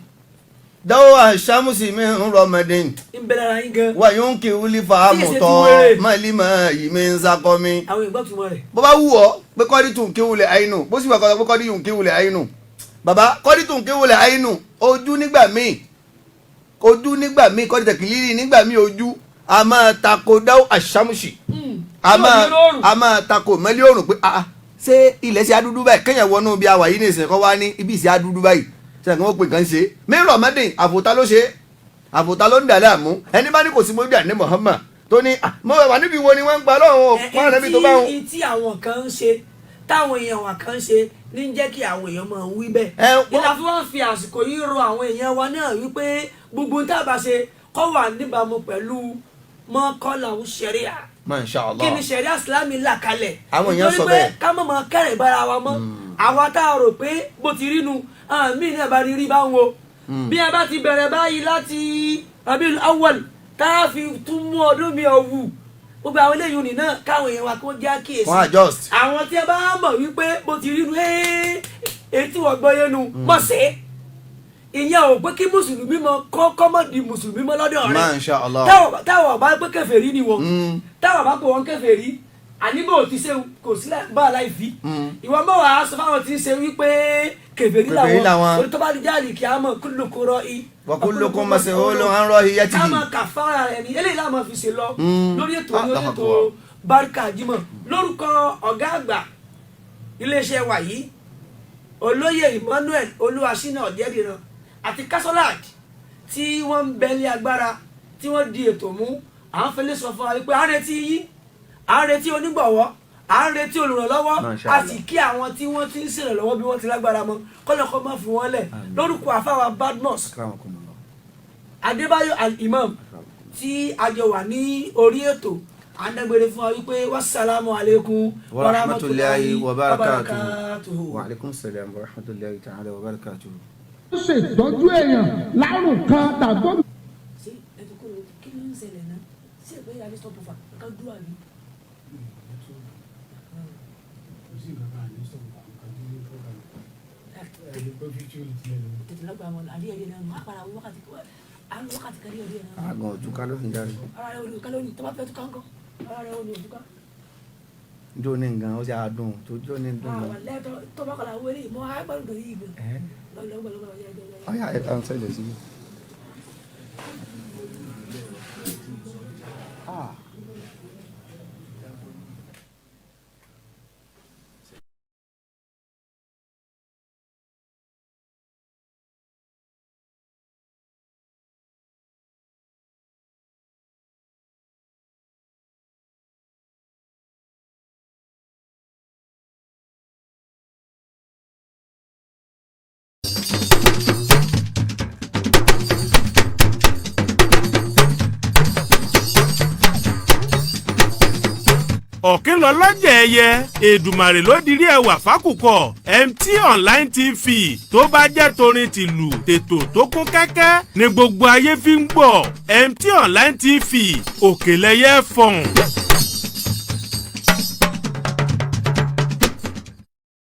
dáwọ́ àṣàmùsì mi ń rọmọdé ń bẹ̀rẹ̀ ara yín gan wà yóò ń kìrú lé fàámù Tí èsì ti tọ́ wéré. mọ́límọ́ yìí mi ń sakọ́ mi. àwọn ìgbọ́ túmọ̀ rẹ̀ bó bá wù ọ́ pé kọ́dí tún kìrú lé àìnú bó sì wà kọ́ pé kọ́dí tún kìrú lé àìnú bàbá kọ́dí tún kìrú lé àìnú ojú nígbà míì kọ́dí tẹ̀kìlírì nígbà míì ojú a máa tako dáwọ́ àṣàmùsì a máa tako mẹ́lí òrùn pé ṣé ilẹ̀ ṣe adúdú báyìí kéèyàn wọnú bí a wà yìí ní ìsìn kan wá ní ibi ìṣe adúdú báyìí ṣe kàn wọ́n pè kàn ṣe mẹ́rọ̀ mẹ́dìn àfòtá ló ṣe àfòtá ló ń dà láàmú ẹni bá ní kò sí mo dà ní Muhammad tó ní mo wà níbi wo ni wọ́n ń pa lọ́wọ́ wọn rẹ̀ bí tó bá wọn. ẹni tí àwọn kan ń ṣe táwọn èèyàn wà kan ń ṣe ní jẹ́ kí àwọn èèyàn máa wí bẹ́ẹ̀. ìlà fún wọn fi àsìkò yìí rọ àwọn èèyàn wa náà wípé gbogbo tá a bá ṣe kọ́ wà níbàámu pẹ̀lú mọ́kànlá ṣẹ̀ríà Masha Allah. kí ni ṣẹ̀ríà Ìsìlámì là kalẹ̀. Àwọn èèyàn sọ nítorí bẹ́ẹ̀. pé ká mọ̀ mọ́ kẹ́rẹ̀ bára wa mọ́ àwa tá a rò pé bó ti rí nu mí náà bá rí bá ń wo bí a bá ti bẹ̀rẹ̀ báyìí láti Rabiul Awwal tá a fi tún mú ọdún mi ọ̀wù gbogbo àwọn eléyìí nì náà káwọn èèyàn wa kó já kíyèsí wọ́n adjust. àwọn tí a bá mọ̀ wípé bó ti rí nu etí wọ́n gbọ́ yẹnu mọ̀ sí ìyẹn ò pé kí mùsùlùmí mọ kọ́mọ̀dì mùsùlùmí mọ lọ́dọ̀ rẹ̀ Masha Allah. táwọn ọba pé kèfèrí ni wọn táwọn ọba pé wọn kèfèrí àníbò tí ṣe kò sí bá a láì fi ìwọ mọ̀ wá sọ fáwọn tí ń ṣe wípé kèfèrí làwọn orí tó bá di jáde kí a mọ̀ kullukum ra'i wa kullukum mas'ulun an ra'iyatihi. ká máa kàfàrà rẹ̀ ní eléyìí láwọn fi ṣe lọ lórí ètò Allahu ètò Akbar. Barika Jimoh lórúkọ ọ̀gá àgbà iléeṣẹ́ wa yìí olóyè Emmanuel Olúwaṣínà Ọ̀dẹ́dìran àti Kasolak tí wọ́n ń bẹ́lẹ̀ agbára tí wọ́n di ètò mú à ń fẹ́lẹ́ sọ fún wa wípé à ń retí yín à ń retí onígbọ̀wọ́ à ń retí olùrànlọ́wọ́ Masha a Allah. sì kí àwọn tí wọ́n ti ń ṣèrànlọ́wọ́ bí wọ́n ti lágbára mọ́ kọ́lọ́kọ́ má fi wọ́n lẹ̀ lórúkọ àfáwà Badmus Akramakumullah. Adébáyọ̀ Al-Imam tí a jọ wà ní orí ètò àdágbére fún wa wípé wassalamu alaikum wa rahmatullahi wa barakatuhu. Wa alaikum salam wa rahmatullahi ta'ala wa barakatuhu. ó ṣètọ́jú èèyàn lárùn kan tàbí. ṣé ẹ̀dùn kò kí ló ń ṣẹlẹ̀ náà ṣé ìpè yà ní stop over ká dúró àbí. tètè lọ́gbà wọn àdéhìí ẹ̀dẹ̀ náà má para wákàtí kan ní ọdún yẹn náà. àgàn ojú ká ló fi jáde. ara rẹ̀ olùkọ́ lónìí tó bá fẹ́ tó ká ń kọ́ ara rẹ̀ olùkọ́ tó ká. njó ní nǹkan ó ṣe àdùn tó jó ní dùn àwọn gan. lẹ́tọ̀ tó bá kọ́ra wọlé mọ́ àgbàdo yìí gan. lọ́gbàlọ́gbà ọ̀yà ẹ̀ka ń sẹ́lẹ̀ sí. ọ̀kín lọ lọ́jà ẹyẹ Èdùmàrè ló dirí ẹwà fákùkọ MT Online TV tó bá jẹ́ torin tìlù tètò tó kún kẹ́kẹ́ ní gbogbo ayé fi ń gbọ́ MT Online TV òkèlẹ́yẹ fọ̀hún.